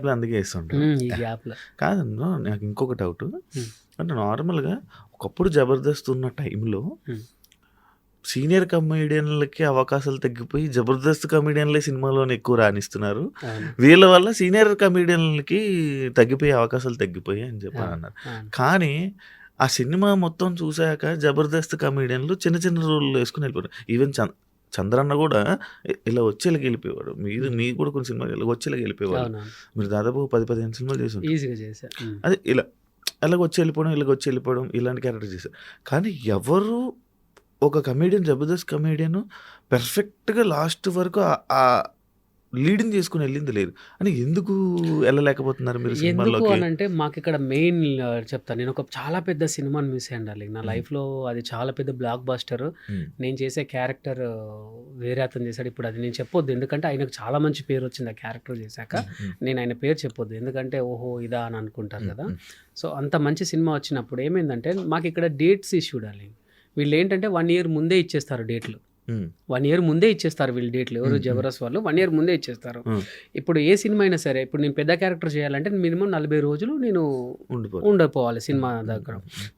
లో అందుకే వేస్తుంటాం. ఈ గ్యాప్ లో కాదన్నా నాకు ఇంకొక డౌట్. అంటే నార్మల్గా ఒకప్పుడు జబర్దస్త్ ఉన్న టైంలో సీనియర్ కమెడియన్లకి అవకాశాలు తగ్గిపోయి జబర్దస్త్ కమెడియన్లే సినిమాలోనే ఎక్కువ రాణిస్తున్నారు. వీళ్ళ వల్ల సీనియర్ కమెడియన్లకి తగ్గిపోయే అవకాశాలు తగ్గిపోయాయి అని చెప్పారు అన్నారు. కానీ ఆ సినిమా మొత్తం చూసాక జబర్దస్త్ కమెడియన్లు చిన్న చిన్న రోళ్ళు వేసుకుని వెళ్ళిపోయారు. ఈవెన్ చంద్రన్న కూడా ఇలా వచ్చేలాగా వెళ్ళిపోయేవాడు. మీరు కూడా కొన్ని సినిమాలు ఇలా వచ్చేలాగా వెళ్ళిపోయేవాడు. మీరు దాదాపు 10-15 సినిమాలు చేశారు. అదే ఇలా అలాగ వచ్చి వెళ్ళిపోవడం ఇలాంటి క్యారెక్టర్ చేశారు. కానీ ఎవరు ఒక కమెడియన్ జబర్దస్త్ కమెడియన్ పర్ఫెక్ట్గా లాస్ట్ వరకు ఆ లీడింగ్ చేసుకుని వెళ్ళింది లేదు అని ఎందుకు వెళ్ళలేకపోతున్నారు మీరు? ఎందుకు అని అంటే మాకు ఇక్కడ మెయిన్ చెప్తాను. నేను ఒక చాలా పెద్ద సినిమాని మిస్ అయ్యండి నా లైఫ్లో. అది చాలా పెద్ద బ్లాక్ బాస్టర్. నేను చేసే క్యారెక్టర్ వేరే అతను చేశాడు. ఇప్పుడు అది నేను చెప్పొద్దు, ఎందుకంటే ఆయనకు చాలా మంచి పేరు వచ్చింది ఆ క్యారెక్టర్ చేశాక. నేను ఆయన పేరు చెప్పొద్దు, ఎందుకంటే ఓహో ఇదా అని అనుకుంటారు కదా. సో అంత మంచి సినిమా వచ్చినప్పుడు ఏమైందంటే మాకు ఇక్కడ డేట్స్ ఇష్యూ డాలి. వీళ్ళు ఏంటంటే 1 year ముందే ఇచ్చేస్తారు డేట్లు. 1 year ముందే ఇచ్చేస్తారు వీళ్ళు డేట్లు. ఎవరు జబర్దస్త్ వాళ్ళు 1 year ముందే ఇచ్చేస్తారు. ఇప్పుడు ఏ సినిమా అయినా సరే, ఇప్పుడు నేను పెద్ద క్యారెక్టర్ చేయాలంటే మినిమం 40 రోజులు నేను ఉండిపోవాలి సినిమా దగ్గర.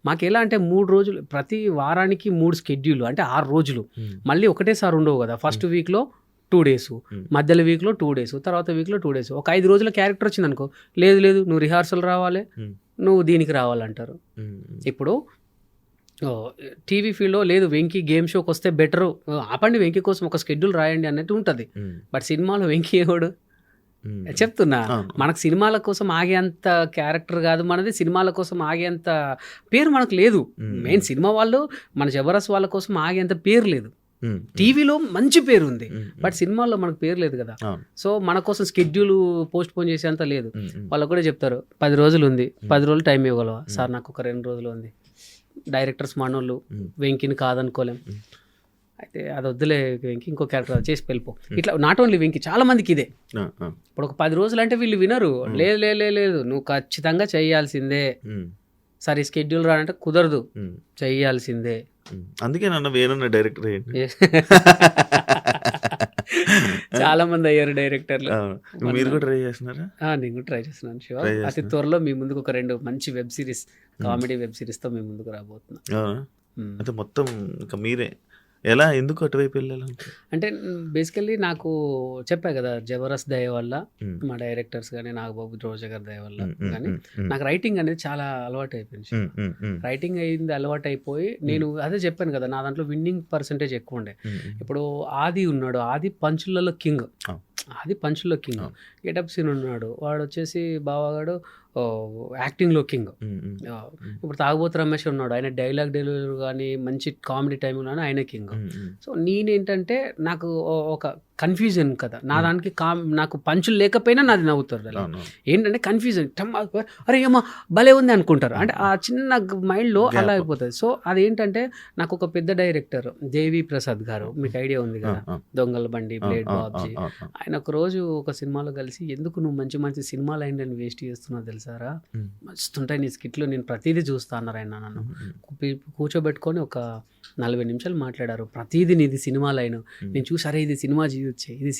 మాకు ఎలా అంటే 3 రోజులు, ప్రతి వారానికి 3 schedule, అంటే 6 రోజులు మళ్ళీ ఒకటేసారి ఉండవు కదా. ఫస్ట్ వీక్లో 2 days, మధ్యలో వీక్లో 2 days, తర్వాత వీక్లో 2 days. ఒక 5 రోజుల క్యారెక్టర్ వచ్చింది అనుకో, లేదు నువ్వు రిహార్సల్ రావాలి, నువ్వు దీనికి రావాలంటారు. ఇప్పుడు టీవీ ఫీల్డ్లో లేదు వెంకీ గేమ్ షోకి వస్తే బెటరు, ఆపండి వెంకీ కోసం ఒక షెడ్యూల్ రాయండి అన్నట్టు ఉంటుంది. బట్ సినిమాలో వెంకీ ఎవడు చెప్తున్నా, మనకు సినిమాల కోసం ఆగేంత క్యారెక్టర్ కాదు మనది, సినిమాల కోసం ఆగేంత పేరు మనకు లేదు. మెయిన్ సినిమా వాళ్ళు మన జబర్దస్త్ వాళ్ళ కోసం ఆగేంత పేరు లేదు. టీవీలో మంచి పేరు ఉంది, బట్ సినిమాల్లో మనకు పేరు లేదు కదా. సో మన కోసం షెడ్యూల్ పోస్ట్ పోన్ చేసేంత లేదు. వాళ్ళకు కూడా చెప్తారు 10 రోజులు ఉంది, 10 రోజులు టైం ఇవ్వగలవా సార్, నాకు ఒక 2 రోజులు ఉంది. డైరెక్టర్స్ మనోళ్ళు వెంకీని కాదనుకోలేం. అయితే అది వద్దులే వెంకీ, ఇంకో క్యారెక్టర్ చేసి వెళ్ళిపో. ఇట్లా నాట్ ఓన్లీ వెంకీ, చాలా మందికి ఇదే. ఇప్పుడు ఒక 10 రోజులు అంటే వీళ్ళు వినరు. లేదు నువ్వు ఖచ్చితంగా చేయాల్సిందే సార్, ఈ షెడ్యూల్ రానంటే కుదరదు, చెయ్యాల్సిందే. అందుకే నన్ను వేరే డైరెక్టర్ చాలా మంది అయ్యారు డైరెక్టర్లు. మీరు కూడా ట్రై చేస్తున్నారా? నేను కూడా ట్రై చేస్తున్నాను శివ. అతి త్వరలో మీ ముందుకు ఒక 2 మంచి వెబ్ సిరీస్, కామెడీ వెబ్ సిరీస్తో మీ ముందుకు రాబోతున్నా. అంటే మొత్తం ఇంకా మీరే ఎలా ఎందుకు అటువైపు వెళ్ళాలి అంటే బేసికల్లీ నాకు చెప్పా కదా, జబర్దస్త్ దయ వల్ల, మా డైరెక్టర్స్ కానీ నాగబాబు రోజా గారి దయ వల్ల కానీ నాకు రైటింగ్ అనేది చాలా అలవాటు అయిపోయింది. రైటింగ్ అయింది అలవాటు అయిపోయి నేను అదే చెప్పాను కదా, నా దాంట్లో విన్నింగ్ పర్సంటేజ్ ఎక్కువ ఉండే. ఇప్పుడు ఆది ఉన్నాడు, ఆది పంచులలో కింగ్, గెటప్ సీన్ ఉన్నాడు, వాడు వచ్చేసి బావగాడు యాక్టింగ్లో కింగ్. ఇప్పుడు తాగుబోతు రమేష్ ఉన్నాడు, ఆయన డైలాగ్ డెలివరీ కానీ మంచి కామెడీ టైంలో కానీ ఆయన కింగ్. సో నేనేంటంటే నాకు ఒక కన్ఫ్యూజన్ కదా, నా దానికి నాకు పంచులు లేకపోయినా నాది నవ్వుతారు. ఏంటంటే కన్ఫ్యూజన్, అరే ఏమో భలే ఉంది అనుకుంటారు, అంటే ఆ చిన్న మైండ్లో అలా అయిపోతుంది. సో అదేంటంటే నాకు ఒక పెద్ద డైరెక్టర్ దేవి ప్రసాద్ గారు, మీకు ఐడియా ఉంది కదా, దొంగల బండి, బ్లేడ్ బాబ్జీ, ఆయన ఒక రోజు ఒక సినిమాలో కలిసి, ఎందుకు నువ్వు మంచి మంచి సినిమాలు అయిందని వేస్ట్ చేస్తున్నావు తెలుసారా, మస్తుంటాయి నీ స్కిట్లు, నేను ప్రతిదీ చూస్తా అన్నారు ఆయన. నన్ను కూర్చోబెట్టుకొని ఒక 40 నిమిషాలు మాట్లాడారు, ప్రతిదీ నీది సినిమా లైన్ నేను చూసి, అరే ఇది సినిమా తీయొచ్చే, ఇది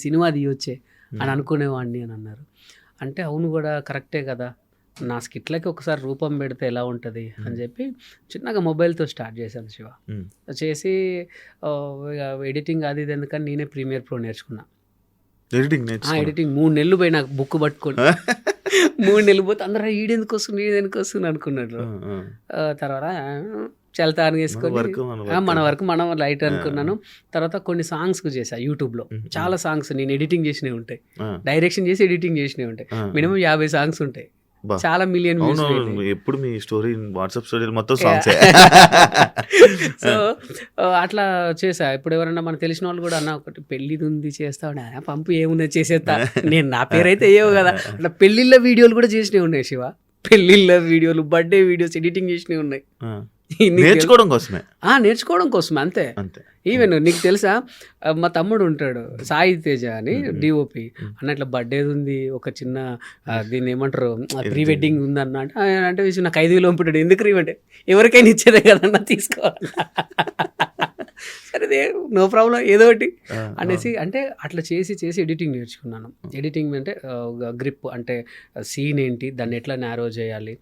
సినిమా తీయొచ్చే అని అనుకునేవాడిని అని అన్నారు. అంటే అవును కూడా కరెక్టే కదా, నా స్కిట్లకి ఒకసారి రూపం పెడితే ఎలా ఉంటుంది అని చెప్పి చిన్నగా మొబైల్తో స్టార్ట్ చేశాను శివ. చేసి ఎడిటింగ్ అది ఇది ఎందుకని నేనే ప్రీమియర్ ప్రో నేర్చుకున్నా. ఎడిటింగ్ నేర్చుకున్నా. ఎడిటింగ్ 3 నెలలు పోయి నాకు బుక్ పట్టుకొని 3 నెలలు పోతే అందరూ ఈడెందుకు వస్తుంది అనుకున్నారు. తర్వాత చల్తాను వేసుకొని వర్క్ మన వరకు మనం లైట్ అనుకున్నాను. తర్వాత కొన్ని సాంగ్స్కు చేసా యూట్యూబ్లో. చాలా సాంగ్స్ నేను ఎడిటింగ్ చేసినవి ఉంటాయి, డైరెక్షన్ చేసి ఎడిటింగ్ చేసినవి ఉంటాయి. మినిమం 50 సాంగ్స్ ఉంటాయి, చాలా మిలియన్ వ్యూస్. ఎప్పుడు మీ స్టోరీ వాట్సాప్ స్టోరీ మొత్తం సాంగ్స్. సో అట్లా చేసా. ఇప్పుడు ఎవరన్నా మనకు తెలిసిన వాళ్ళు కూడా అన్న ఒకటి పెళ్ళిది ఉంది చేస్తావు, పంపు ఏముంది చేసేస్తా. నేను నా పేరైతే ఏవో కదా, అట్లా పెళ్ళిళ్ళ వీడియోలు కూడా చేసినవి ఉన్నాయి శివ. పెళ్ళిళ్ళ వీడియోలు, బర్త్డే వీడియోస్ ఎడిటింగ్ చేసినవి ఉన్నాయి. నేర్చుకోవడం కోసమే, నేర్చుకోవడం కోసమే అంతే. ఈవెన్ నీకు తెలుసా, మా తమ్ముడు ఉంటాడు సాయి తేజ అని డిఓపి అన్న, ఇట్లా బర్త్డే ఉంది, ఒక చిన్న దీన్ని ఏమంటారు ప్రీ వెడ్డింగ్ ఉంది అన్న అంటే నాకు 5,000 పంపుతాడు. ఎందుకు రీవంటే ఎవరికైనా ఇచ్చేదే కదన్నా, తీసుకోవాలి. సరే నో ప్రాబ్లం ఏదో ఒకటి అనేసి అంటే అట్లా చేసి ఎడిటింగ్ నేర్చుకున్నాను. ఎడిటింగ్ అంటే గ్రిప్ అంటే సీన్ ఏంటి, దాన్ని ఎట్లా నారో చేయాలి,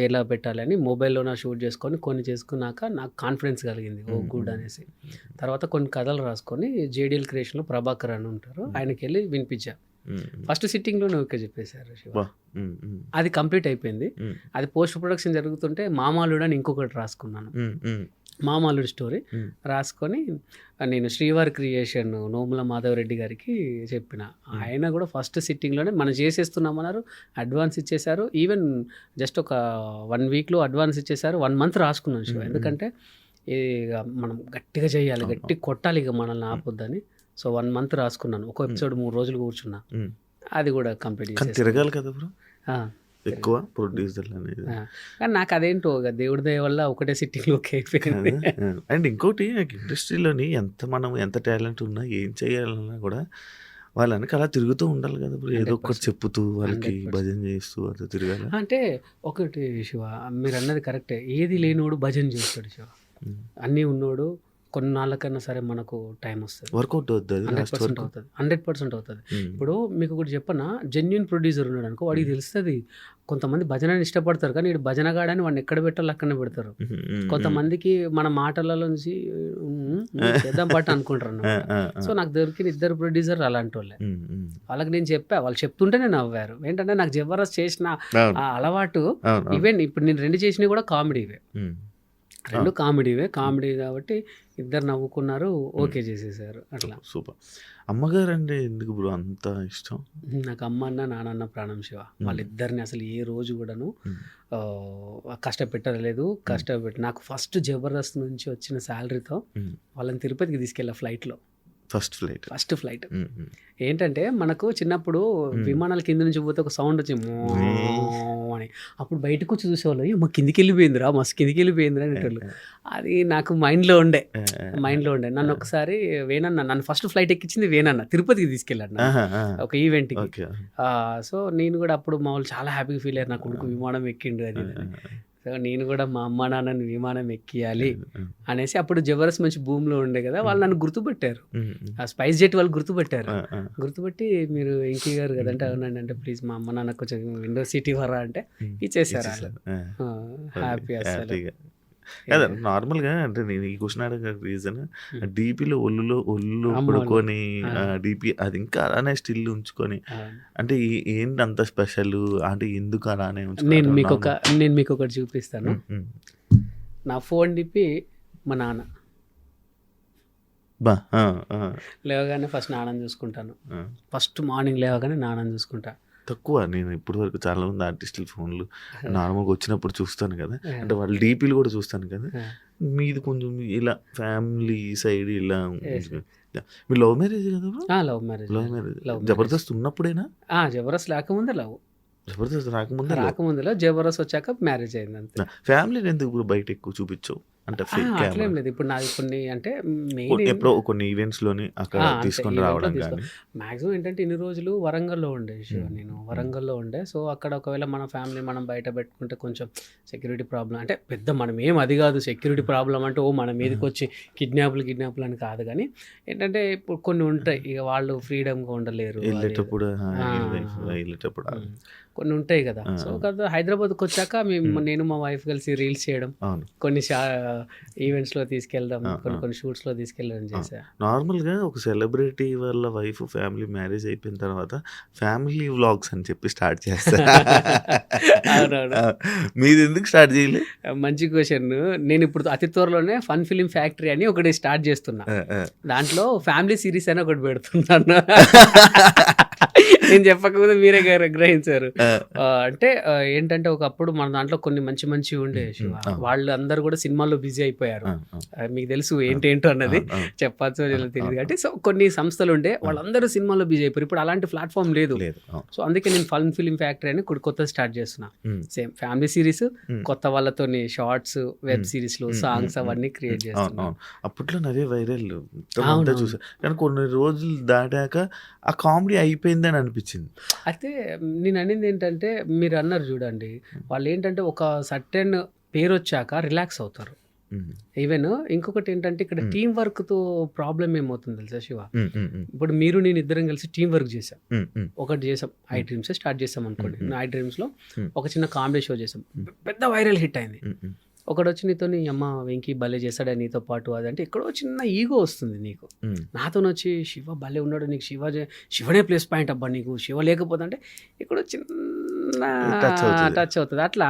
ఎలా పెట్టాలి అని మొబైల్లోనే షూట్ చేసుకొని కొన్ని చేసుకున్నాక నాకు కాన్ఫిడెన్స్ కలిగింది, ఓ గుడ్ అనేసి. తర్వాత కొన్ని కథలు రాసుకొని జేడిఎల్ క్రియేషన్లో ప్రభాకర్ అని ఉంటారు, ఆయనకి వెళ్ళి వినిపించా. ఫస్ట్ సిట్టింగ్లోనే ఓకే చెప్పేశారు శివ. అది కంప్లీట్ అయిపోయింది. అది పోస్ట్ ప్రొడక్షన్ జరుగుతుంటే మామాలుడు అని ఇంకొకటి రాసుకున్నాను, మామాలుడు స్టోరీ రాసుకొని నేను శ్రీవారి క్రియేషన్ నోముల మాధవరెడ్డి గారికి చెప్పిన. ఆయన కూడా ఫస్ట్ సిట్టింగ్లోనే మనం చేసేస్తున్నామన్నారు, అడ్వాన్స్ ఇచ్చేశారు. ఈవెన్ జస్ట్ ఒక 1 వీక్లో అడ్వాన్స్ ఇచ్చేశారు. 1 మంత్ రాసుకున్నాను శివ, ఎందుకంటే మనం గట్టిగా చేయాలి, గట్టిగా కొట్టాలి, ఇక మనల్ని ఆపొద్దని. సో 1 మంత్ రాసుకున్నాను. ఒక ఎపిసోడ్ 3 రోజులు కూర్చున్నా, అది కూడా కంప్లీట్ చేసి తిరగాలి కదా బ్రో ఎక్కువ ప్రొడ్యూసర్ అనేది. కానీ నాకు అదేంటో దేవుడి దయ వల్ల ఒకటే సిట్టింగ్లో ఓకే అయిపోయింది. అండ్ ఇంకోటి ఇండస్ట్రీలోని ఎంత టాలెంట్ ఉన్నా ఏం చేయాలన్నా కూడా వాళ్ళకి అలా తిరుగుతూ ఉండాలి కదా బ్రో, ఏదో ఒకటి చెప్పుతూ వాళ్ళకి భజన చేస్తూ అదే తిరగాలి. అంటే ఒకటి శివ, మీరు అన్నది కరెక్టే, ఏది లేనోడు భజన చేస్తాడు శివ, అన్నీ ఉన్నోడు కొన్నాళ్ళకన్నా సరే మనకు టైం వస్తుంది, వర్కౌట్ అవుతుంది, 100% అవుతుంది. ఇప్పుడు మీకు ఒకటి చెప్పనా, జెన్యున్ ప్రొడ్యూసర్ ఉన్నాడు అనుకో, వాడికి తెలుస్తుంది. కొంతమంది భజనని ఇష్టపడతారు, కానీ వీడు భజన గాడని వాడిని ఎక్కడ పెట్టాలో అక్కడనే పెడతారు. కొంతమందికి మన మాటలలో నుంచి చేద్దాం పట్టు అనుకుంటారు అన్నమాట. సో నాకు దొరికిన 2 ప్రొడ్యూసర్ అలాంటి వాళ్ళే. వాళ్ళకి నేను చెప్పా, వాళ్ళు చెప్తుంటే నేను నవ్వారు. ఏంటంటే నాకు జబర్దస్త్ చేసిన అలవాటు ఈవెన్ ఇప్పుడు నేను 2 చేసినవి కూడా కామెడీవే, 2 కామెడీ కాబట్టి 2 నవ్వుకున్నారు, ఓకే చేసేసారు. అట్లా సూపర్. అమ్మగారు అంటే ఎందుకు బ్రో అంత ఇష్టం? నాకు అమ్మ అన్న నాన్న ప్రాణం శివ. వాళ్ళిద్దరిని అసలు ఏ రోజు కూడాను కష్టపెట్టలేదు. నాకు ఫస్ట్ జబర్దస్త్ నుంచి వచ్చిన శాలరీతో వాళ్ళని తిరుపతికి తీసుకెళ్ళా ఫ్లైట్లో. ఫస్ట్ ఫ్లైట్ ఏంటంటే మనకు చిన్నప్పుడు విమానాల కింద నుంచి పోతే ఒక సౌండ్ వచ్చింది అని, అప్పుడు బయటకు వచ్చి చూసేవాళ్ళు, మా కిందికి వెళ్ళిపోయిందిరా, మస్తు కిందికి వెళ్ళిపోయిందిరా అనేటోళ్ళు. అది నాకు మైండ్లో ఉండే. నన్ను ఒకసారి నన్ను ఫస్ట్ ఫ్లైట్ ఎక్కించింది వేనన్న, తిరుపతికి తీసుకెళ్ళాడు ఒక ఈవెంట్కి. సో నేను కూడా అప్పుడు మా వాళ్ళు చాలా హ్యాపీగా ఫీల్ అయ్యారు, నా కొడుకు విమానం ఎక్కిండు అది. సో నేను కూడా మా అమ్మ నాన్నని విమానం ఎక్కియాలి అనేసి, అప్పుడు జబర్దస్త్ మంచి భూమిలో ఉండే కదా, వాళ్ళు నన్ను గుర్తుపెట్టారు, ఆ స్పైస్ జెట్ వాళ్ళు గుర్తుపెట్టి మీరు ఇంకి గారు కదంటే అవునండి అంటే ప్లీజ్ మా అమ్మ నాన్న కొంచెం విండో సీట్ ఇవ్వరా అంటే ఇచ్చేసారు. హ్యాపీ అసలు. అదే నార్మల్గా అంటే నేను ఈ క్వశ్చన్ అడగ రీజన్, డీపీలో ఒళ్ళు పడుకొని డీపీ అది ఇంకా అలానే స్టిల్ ఉంచుకొని, అంటే ఏంటి అంత స్పెషల్ అంటే ఎందుకు అలానే నేను మీకు ఒకటి చూపిస్తాను. నా ఫోన్ డిపి మా నాన్న లేవగానే ఫస్ట్ నాన్నని చూసుకుంటాను. ఫస్ట్ మార్నింగ్ లేవగానే నాన్నని చూసుకుంటా. తక్కువ నేను ఇప్పటి వరకు చాలా మంది ఆర్టిస్టుల ఫోన్లు నార్మల్గా వచ్చినప్పుడు చూస్తాను కదా, అంటే వాళ్ళ డీపీలు కూడా చూస్తాను కదా, మీది కొంచెం ఇలా ఫ్యామిలీ సైడ్ ఇలా. మీ లవ్ మ్యారేజ్ కదా? Love marriage. జబర్దస్త్ ఉన్నప్పుడేనా? జబర్దస్త్ లేకముందే లవ్. జబర్దస్త్ రాకముందులో జబర్దస్త్ వచ్చాక మ్యారేజ్ అయింది అంతే. ఫ్యామిలీని ఎందుకు బయట ఎక్కువ చూపించావు అంటే? అట్లేం లేదు. ఇప్పుడు నాది కొన్ని అంటే ఎప్పుడో కొన్ని ఈవెంట్స్ లోని అక్కడ తీసుకొని రావడం కానీ మాక్సిమం ఏంటంటే ఇన్ని రోజులు వరంగల్లో ఉండే నేను వరంగల్లో ఉండే. సో అక్కడ ఒకవేళ మన ఫ్యామిలీ మనం బయట పెట్టుకుంటే కొంచెం సెక్యూరిటీ ప్రాబ్లం, అంటే పెద్ద మనం ఏం అది కాదు సెక్యూరిటీ ప్రాబ్లం అంటే మన మీదకి వచ్చి కిడ్నాప్లు అని కాదు, కానీ ఏంటంటే ఇప్పుడు కొన్ని ఉంటాయి, ఇక వాళ్ళు ఫ్రీడమ్గా ఉండలేరు. వెళ్ళేటప్పుడు కొన్ని ఉంటాయి కదా. సో కదా హైదరాబాద్కి వచ్చాక నేను మా వైఫ్ కలిసి రీల్స్ చేయడం, అవును. కొన్ని ఈవెంట్స్లో తీసుకెళ్ళడం, కొన్ని షూట్స్లో తీసుకెళ్ళడం చేశా. నార్మల్గా ఒక సెలబ్రిటీ వాళ్ళ వైఫ్ ఫ్యామిలీ మ్యారేజ్ అయిపోయిన తర్వాత ఫ్యామిలీ వ్లాగ్స్ అని చెప్పి స్టార్ట్ చేస్తారు. అవునవును. మీది ఎందుకు స్టార్ట్ చేయలే? మంచి క్వశ్చన్. నేను ఇప్పుడు అతి త్వరలోనే ఫన్ ఫిలిం ఫ్యాక్టరీ అని ఒకటి స్టార్ట్ చేస్తున్నా. దాంట్లో ఫ్యామిలీ సిరీస్ అని ఒకటి పెడుతున్నాను. నేను చెప్పకముందు మీరే గ్రహించారు. అంటే ఏంటంటే ఒకప్పుడు మన దాంట్లో కొన్ని మంచి మంచి ఉండే శివ, వాళ్ళు అందరూ కూడా సినిమాల్లో బిజీ అయిపోయారు. మీకు తెలుసు ఏంటేంటో అన్నది చెప్పచ్చు తెలియదు కాబట్టి. సో కొన్ని సంస్థలు ఉండే వాళ్ళందరూ సినిమాల్లో బిజీ అయిపోయారు. ఇప్పుడు అలాంటి ప్లాట్ఫామ్ లేదు. సో అందుకే నేను ఫన్ ఫిలిం ఫ్యాక్టరీ అని కొత్త స్టార్ట్ చేస్తున్నా. సేమ్ ఫ్యామిలీ సిరీస్, కొత్త వాళ్ళతో షార్ట్స్, వెబ్ సిరీస్లు, సాంగ్స్ అవన్నీ క్రియేట్ చేస్తున్నా. అప్పట్లో నవే వైరల్ చూసా, కానీ కొన్ని రోజులు దాటాక ఆ కామెడీ అయిపోయిందని అనిపించింది. అయితే నేను అనేది ఏంటంటే మీరు అన్నారు చూడండి, వాళ్ళు ఏంటంటే ఒక సర్టెన్ పేరు వచ్చాక రిలాక్స్ అవుతారు. ఈవెన్ ఇంకొకటి ఏంటంటే ఇక్కడ టీం వర్క్ తో ప్రాబ్లం ఏమవుతుంది తెలుసా శివ? ఇప్పుడు మీరు నేను ఇద్దరం కలిసి టీం వర్క్ చేసాం, ఒకటి చేసాం, ఐ డ్రీమ్స్ స్టార్ట్ చేసాం అనుకోండి. ఐ డ్రీమ్స్ లో ఒక చిన్న కామెడీ షో చేసాం, పెద్ద వైరల్ హిట్ అయింది. ఒకడు వచ్చి నీతో నీ అమ్మ వెంకీ భలే చేస్తాడా నీతో పాటు అది అంటే ఎక్కడో చిన్న ఈగో వస్తుంది నీకు. నాతో వచ్చి శివ భలే ఉన్నాడు, నీకు శివనే ప్లస్ పాయింట్ అబ్బా, నీకు శివ లేకపోతే అంటే ఎక్కడో చిన్న టచ్ అవుతుంది. అట్లా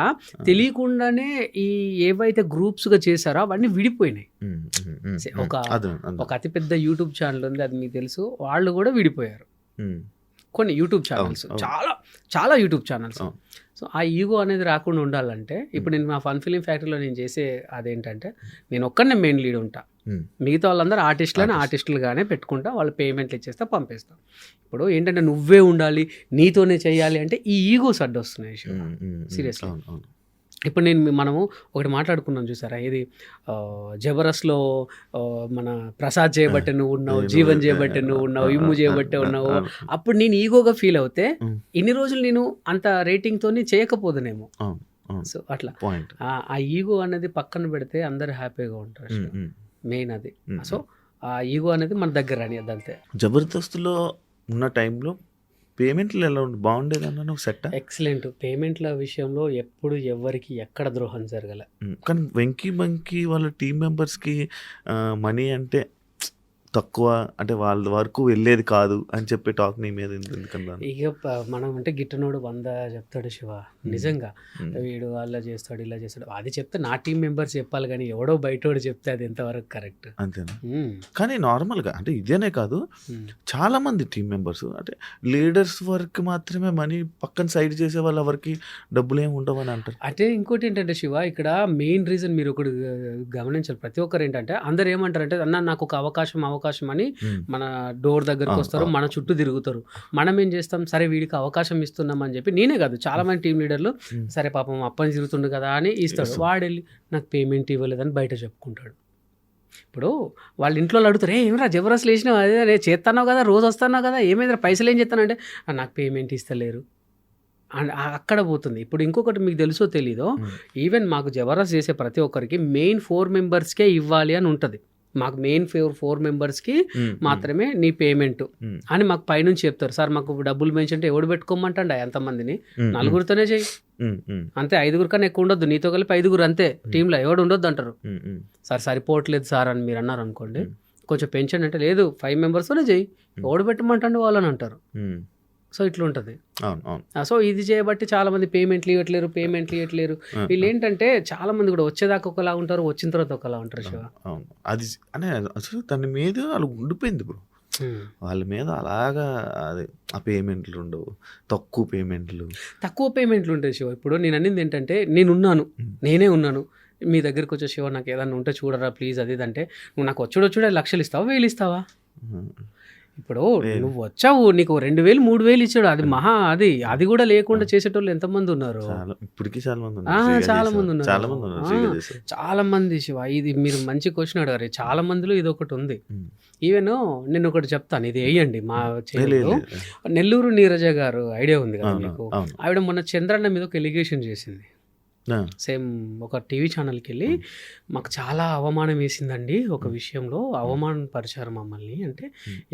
తెలియకుండానే ఈ ఏవైతే గ్రూప్స్గా చేశారో అవన్నీ విడిపోయినాయి. ఒక అతిపెద్ద యూట్యూబ్ ఛానల్ ఉంది, అది మీకు తెలుసు, వాళ్ళు కూడా విడిపోయారు. కొన్ని యూట్యూబ్ ఛానల్స్, చాలా యూట్యూబ్ ఛానల్స్. సో ఆ ఈగో అనేది రాకుండా ఉండాలంటే ఇప్పుడు నేను మా ఫన్ ఫిలిం ఫ్యాక్టరీలో నేను చేసే అదేంటంటే నేను ఒక్కడనే మెయిన్ లీడ్ ఉంటా, మిగతా వాళ్ళందరూ ఆర్టిస్టులుగానే పెట్టుకుంటా, వాళ్ళు పేమెంట్లు ఇచ్చేస్తా పంపిస్తా. ఇప్పుడు ఏంటంటే నువ్వే ఉండాలి, నీతోనే చేయాలి అంటే ఈ ఈగోస్ అడ్డొస్తున్నాయి సీరియస్లీ. ఇప్పుడు మనము ఒకటి మాట్లాడుకున్నాం చూసారా, ఇది జబర్దస్త్లో మన ప్రసాద్ చేయబట్టే నువ్వు ఉన్నావు, జీవన్ చేయబట్టే నువ్వు ఉన్నావు, ఇమ్ము చేయబట్టే ఉన్నావు. అప్పుడు నేను ఈగోగా ఫీల్ అవుతే ఇన్ని రోజులు నేను అంత రేటింగ్తో చేయకపోదునేమో. సో అట్లా ఆ ఈగో అనేది పక్కన పెడితే అందరు హ్యాపీగా ఉంటారు, మెయిన్ అది. సో ఆ ఈగో అనేది మన దగ్గర అని అదంతే. జబర్దస్త్లో ఉన్న టైంలో పేమెంట్లు ఎలా ఉండి బాగుండేదన్న నువ్వు సెట్? ఎక్సలెంట్. పేమెంట్ల విషయంలో ఎప్పుడు ఎవరికి ఎక్కడ ద్రోహం జరగల. కానీ వెంకీ మంకీ వాళ్ళ టీం మెంబర్స్కి మనీ అంటే తక్కువ, అంటే వాళ్ళ వరకు వెళ్ళేది కాదు అని చెప్పే టాక్ నీ మీద ఎందుకన్నా? ఇక మనం అంటే గిట్టనోడు 100 చెప్తాడు శివ, నిజంగా వీడు అలా చేస్తాడు ఇలా చేస్తాడు అది చెప్తే నా టీం మెంబర్స్ చెప్పాలి, కానీ ఎవడో బయటోడు చెప్తే అది ఎంతవరకు కరెక్ట్? అంతేనా? కానీ నార్మల్గా అంటే ఇదేనే కాదు, చాలా మంది టీం మెంబర్స్ అంటే లీడర్స్ వర్క్ మాత్రమే మనీ, పక్కన సైడ్ చేసే వాళ్ళ వరకు డబ్బులు ఏమి ఉండవు అని అంటారు. అంటే ఇంకోటి ఏంటంటే శివ, ఇక్కడ మెయిన్ రీజన్ మీరు ఒకటి గమనించాలి, ప్రతి ఒక్కరు ఏంటంటే అందరు ఏమంటారంటే అన్న నాకు ఒక అవకాశం అని మన డోర్ దగ్గరకు వస్తారు, మన చుట్టూ తిరుగుతారు. మనం ఏం చేస్తాం, సరే వీడికి అవకాశం ఇస్తున్నాం అని చెప్పి, నేనే కాదు చాలా మంది టీం లీడర్లు సరే పాపం అప్పని తిరుగుతుండు కదా అని ఇస్తాడు, వాడెళ్ళి నాకు పేమెంట్ ఇవ్వలేదని బయట చెప్పుకుంటాడు. ఇప్పుడు వాళ్ళ ఇంట్లో అడుగుతారు, ఏమరా జబర్దస్త్ లేచినావు, అదే చేస్తున్నావు కదా, రోజు వస్తున్నావు కదా, ఏమైందిరా పైసలు ఏం చేస్తానంటే నాకు పేమెంట్ ఇస్తలేరు అండ్ అక్కడ పోతుంది. ఇప్పుడు ఇంకొకటి మీకు తెలుసో తెలీదో, ఈవెన్ మాకు జబర్దస్త్ చేసే ప్రతి ఒక్కరికి మెయిన్ 4 మెంబర్స్కే ఇవ్వాలి అని ఉంటుంది. మాకు మెయిన్ 4 మెంబర్స్కి మాత్రమే నీ పేమెంట్ అని మాకు పైనుంచి చెప్తారు. సార్ మాకు డబ్బులు మెన్షన్ అంటే ఎవడు పెట్టుకోమంటండి ఎంతమందిని, 4గురితోనే చెయ్యి అంతే, 5గురు కన్నా ఎక్కువ ఉండొద్దు, నీతో కలిపి 5గురు అంతే, టీంలో ఎవడు ఉండొద్దు అంటారు. సార్ సరిపోవట్లేదు సార్ అని మీరు అన్నారు అనుకోండి, కొంచెం పెన్షన్ అంటే లేదు 5 మెంబర్స్తోనే చెయ్యి, ఎవడు పెట్టమంటండి వాళ్ళని అంటారు. సో ఇట్లా ఉంటుంది. సో ఇది చేయబట్టి చాలా మంది పేమెంట్లు ఇవ్వట్లేరు. వీళ్ళు ఏంటంటే చాలా మంది కూడా వచ్చేదాకా ఒకలా ఉంటారు, వచ్చిన తర్వాత ఒకలా ఉంటారు శివ. అది అంటే అసలు దాని మీద వాళ్ళు ఉండిపోయింది బ్రో, వాళ్ళ మీద అలాగా అది ఆ పేమెంట్లు ఉండవు, తక్కువ పేమెంట్లు ఉంటాయి శివ. ఇప్పుడు నేను అనేది ఏంటంటే నేనే ఉన్నాను మీ దగ్గరికి వచ్చే శివ, నాకు ఏదన్నా ఉంటే చూడరా ప్లీజ్ అది అంటే, నువ్వు నాకు వచ్చుడే లక్షలు ఇస్తావా, 1000 ఇస్తావా? ఇప్పుడు నువ్వు వచ్చావు, నీకు 2000 3000 ఇచ్చాడు, అది మహా, అది కూడా లేకుండా చేసేటోళ్ళు ఎంతమంది ఉన్నారు? చాలా మంది శివ. ఇది మీరు మంచి క్వశ్చన్ అడిగారు, చాలా మందిలో ఇది ఒకటి ఉంది. ఈవెన్ నేను ఒకటి చెప్తాను, ఇది వేయండి మా చెల్లెలు నెల్లూరు నీరజ గారు, ఐడియా ఉంది కదా మీకు? ఆవిడ మొన్న చంద్రన్న మీద ఒక ఎలిగేషన్ చేసింది, సేమ్ ఒక టీవీ ఛానల్కి వెళ్ళి మాకు చాలా అవమానం వేసిందండి, ఒక విషయంలో అవమానం పరిచారు మమ్మల్ని అంటే,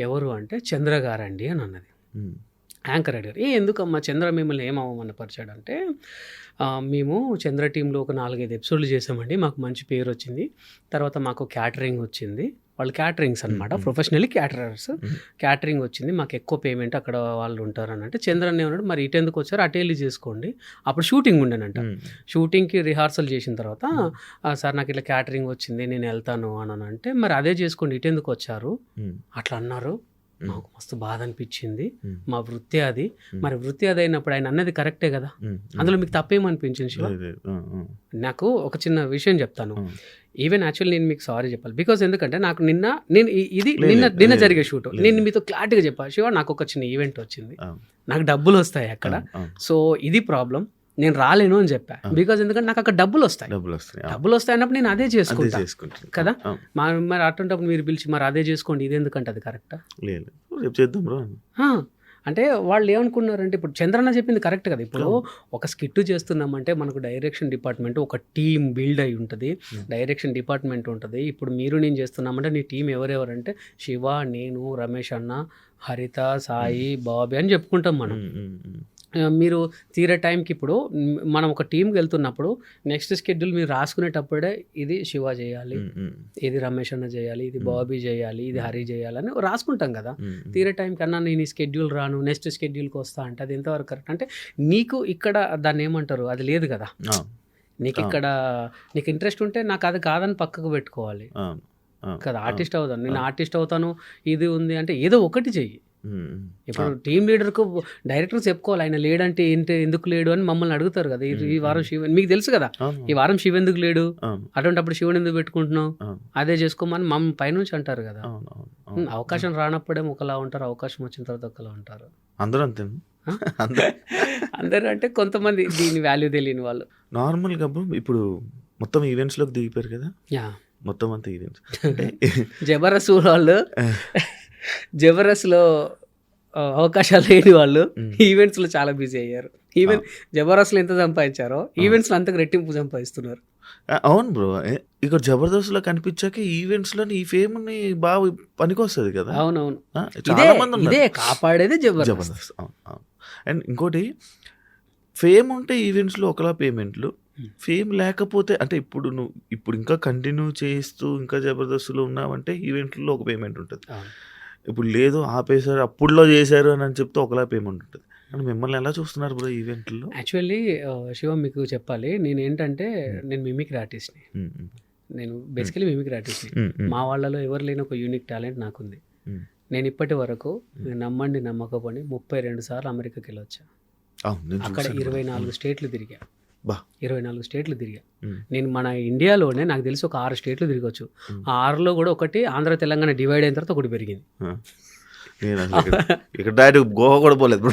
ఎవరు అంటే చంద్ర గారండి అని అన్నది. యాంకర్ అడిగారు, ఎందుకమ్మా చంద్ర మిమ్మల్ని ఏమవ్వమని పరిచాడంటే, మేము చంద్ర టీంలో ఒక 4-5 ఎపిసోడ్లు చేసామండి, మాకు మంచి పేరు వచ్చింది, తర్వాత మాకు క్యాటరింగ్ వచ్చింది, వాళ్ళు క్యాటరింగ్స్ అనమాట, ప్రొఫెషనల్లీ క్యాటరర్స్, క్యాటరింగ్ వచ్చింది, మాకు ఎక్కువ పేమెంట్ అక్కడ వాళ్ళు ఉంటారని అంటే, చంద్రన్ ఏమన్నాడు, మరి ఇటు ఎందుకు వచ్చారు, అటు వెళ్ళి చేసుకోండి. అప్పుడు షూటింగ్ ఉండేనంట, షూటింగ్కి రిహార్సల్ చేసిన తర్వాత, సార్ నాకు ఇట్లా క్యాటరింగ్ వచ్చింది నేను వెళ్తాను అని అంటే, మరి అదే చేసుకోండి, ఇటు ఎందుకు వచ్చారు అట్లా అన్నారు. నాకు మస్తు బాధ అనిపించింది, మా వృత్తి అది, మరి వృత్తి అది అయినప్పుడు ఆయన అన్నది కరెక్టే కదా, అందులో మీకు తప్పేమనిపించింది శివ? నాకు ఒక చిన్న విషయం చెప్తాను, ఈవెన్ యాక్చువల్లీ నేను మీకు సారీ చెప్పాలి, బికాజ్ ఎందుకంటే నాకు నిన్న జరిగే షూట్ నేను మీతో క్లారిటీగా చెప్పాను శివ, నాకు ఒక చిన్న ఈవెంట్ వచ్చింది, నాకు డబ్బులు వస్తాయి అక్కడ, సో ఇది ప్రాబ్లం, నేను రాలేను అని చెప్పా, బికాజ్ ఎందుకంటే నాకు అక్కడ డబ్బులు వస్తాయి అన్నప్పుడు నేను అదే చేసుకుంటాను కదా, మరి అటువంటిప్పుడు మీరు పిలిచి మరి అదే చేసుకోండి ఇది ఎందుకంటే అది కరెక్టా అంటే వాళ్ళు ఏమనుకున్నారంటే, ఇప్పుడు చంద్రన్న చెప్పింది కరెక్ట్ కదా, ఇప్పుడు ఒక స్కిట్ చేస్తున్నామంటే మనకు డైరెక్షన్ డిపార్ట్మెంట్ ఒక టీం బిల్డ్ అయి ఉంటుంది, డైరెక్షన్ డిపార్ట్మెంట్ ఉంటుంది, ఇప్పుడు మీరు నేను చేస్తున్నామంటే నీ టీం ఎవరెవరంటే శివ, నేను, రమేష్ అన్న, హరిత, సాయి, బాబీ అని చెప్పుకుంటాం మనం. మీరు తీరే టైంకి ఇప్పుడు మనం ఒక టీంకి వెళ్తున్నప్పుడు నెక్స్ట్ స్కెడ్యూల్ మీరు రాసుకునేటప్పుడే ఇది శివ చేయాలి, ఇది రమేష్ అన్న చేయాలి, ఇది బాబీ చేయాలి, ఇది హరి చేయాలని రాసుకుంటాం కదా. తీరే టైం కన్నా నేను ఈ స్కెడ్యూల్ రాను నెక్స్ట్ స్కెడ్యూల్కి వస్తా అంటే అది ఎంతవరకు కరెక్ట్? అంటే నీకు ఇక్కడ దాన్ని ఏమంటారు, అది లేదు కదా, నీకు ఇక్కడ నీకు ఇంట్రెస్ట్ ఉంటే నాకు అది కాదని పక్కకు పెట్టుకోవాలి కదా. ఆర్టిస్ట్ అవుతాను, నేను ఆర్టిస్ట్ అవుతాను ఇది ఉంది అంటే ఏదో ఒకటి చెయ్యి. ఇప్పుడు టీమ్ లీడర్కు డైరెక్టర్ చెప్పుకోవాలి, ఆయన లేడంటే ఏంటి, ఎందుకు లేడు అని మమ్మల్ని అడుగుతారు కదా. ఈ వారం శివ, మీకు తెలుసు కదా ఈ వారం శివ ఎందుకు లేడు, అటువంటిప్పుడు శివుని ఎందుకు పెట్టుకుంటున్నావు, అదే చేసుకోమని మమ్మల్ని పైనుంచి అంటారు కదా. అవకాశం రానప్పుడే ఒకలా ఉంటారు, అవకాశం వచ్చిన తర్వాత ఒకలా ఉంటారు. అందరూ అంతే, అందరూ అంటే కొంతమంది దీని వాల్యూ తెలియని వాళ్ళు. నార్మల్గా ఇప్పుడు మొత్తం ఈవెంట్స్లోకి దిగిపోయారు కదా, మొత్తం అంతా ఈవెంట్స్. జబర్దస్త్ వాళ్ళు జబర్దస్త్లో అవకాశాలు లేని వాళ్ళు ఈవెంట్స్లో చాలా బిజీ అయ్యారు. ఈవెన్ జబర్దస్త్లో ఎంత సంపాదించారో ఈవెంట్స్లో అంతకు రెట్టింపు సంపాదిస్తున్నారు. అవును బ్రో, ఇక్కడ జబర్దస్త్లో కనిపించాక ఈవెంట్స్లో ఈ ఫేమ్ బాగా పనికొస్తుంది కదా. అవునవును, చాలా మంది ఇదే కాపాడేది జబర్దస్త్. అండ్ ఇంకోటి, ఫేమ్ ఉంటే ఈవెంట్స్లో ఒకలా పేమెంట్లు, ఫేమ్ లేకపోతే అంటే ఇప్పుడు ఇంకా కంటిన్యూ చేస్తూ ఇంకా జబర్దస్త్లో ఉన్నామంటే ఈవెంట్లో ఒక పేమెంట్ ఉంటుంది. ఇప్పుడు లేదు ఆపేశారు అప్పుడులో చేశారు అని చెప్తే ఒకలా పేమెంట్ ఉంటుంది. అంటే మిమ్మల్ని ఎలా చూస్తున్నారు బ్రో ఈవెంట్లో? యాక్చువల్లీ శివ మీకు చెప్పాలి, నేను ఏంటంటే నేను మిమిక్రీ ఆర్టిస్ట్ని, నేను బేసికలీ మిమిక్రీ ఆర్టిస్ట్ని. మా వాళ్ళలో ఎవరు లేని ఒక యూనిక్ టాలెంట్ నాకుంది. నేను ఇప్పటి వరకు నమ్మండి నమ్మకపోండి 32 సార్లు అమెరికాకి వెళ్ళొచ్చా, అక్కడ 24 స్టేట్లు తిరిగా. 24 స్టేట్లు తిరిగా నేను. మన ఇండియాలోనే నాకు తెలిసి ఒక 6 స్టేట్లు తిరగచ్చు. ఆ 6లో కూడా ఒకటి ఆంధ్ర తెలంగాణ డివైడ్ అయిన తర్వాత ఒకటి పెరిగింది. గోవా కూడా పోలేదు.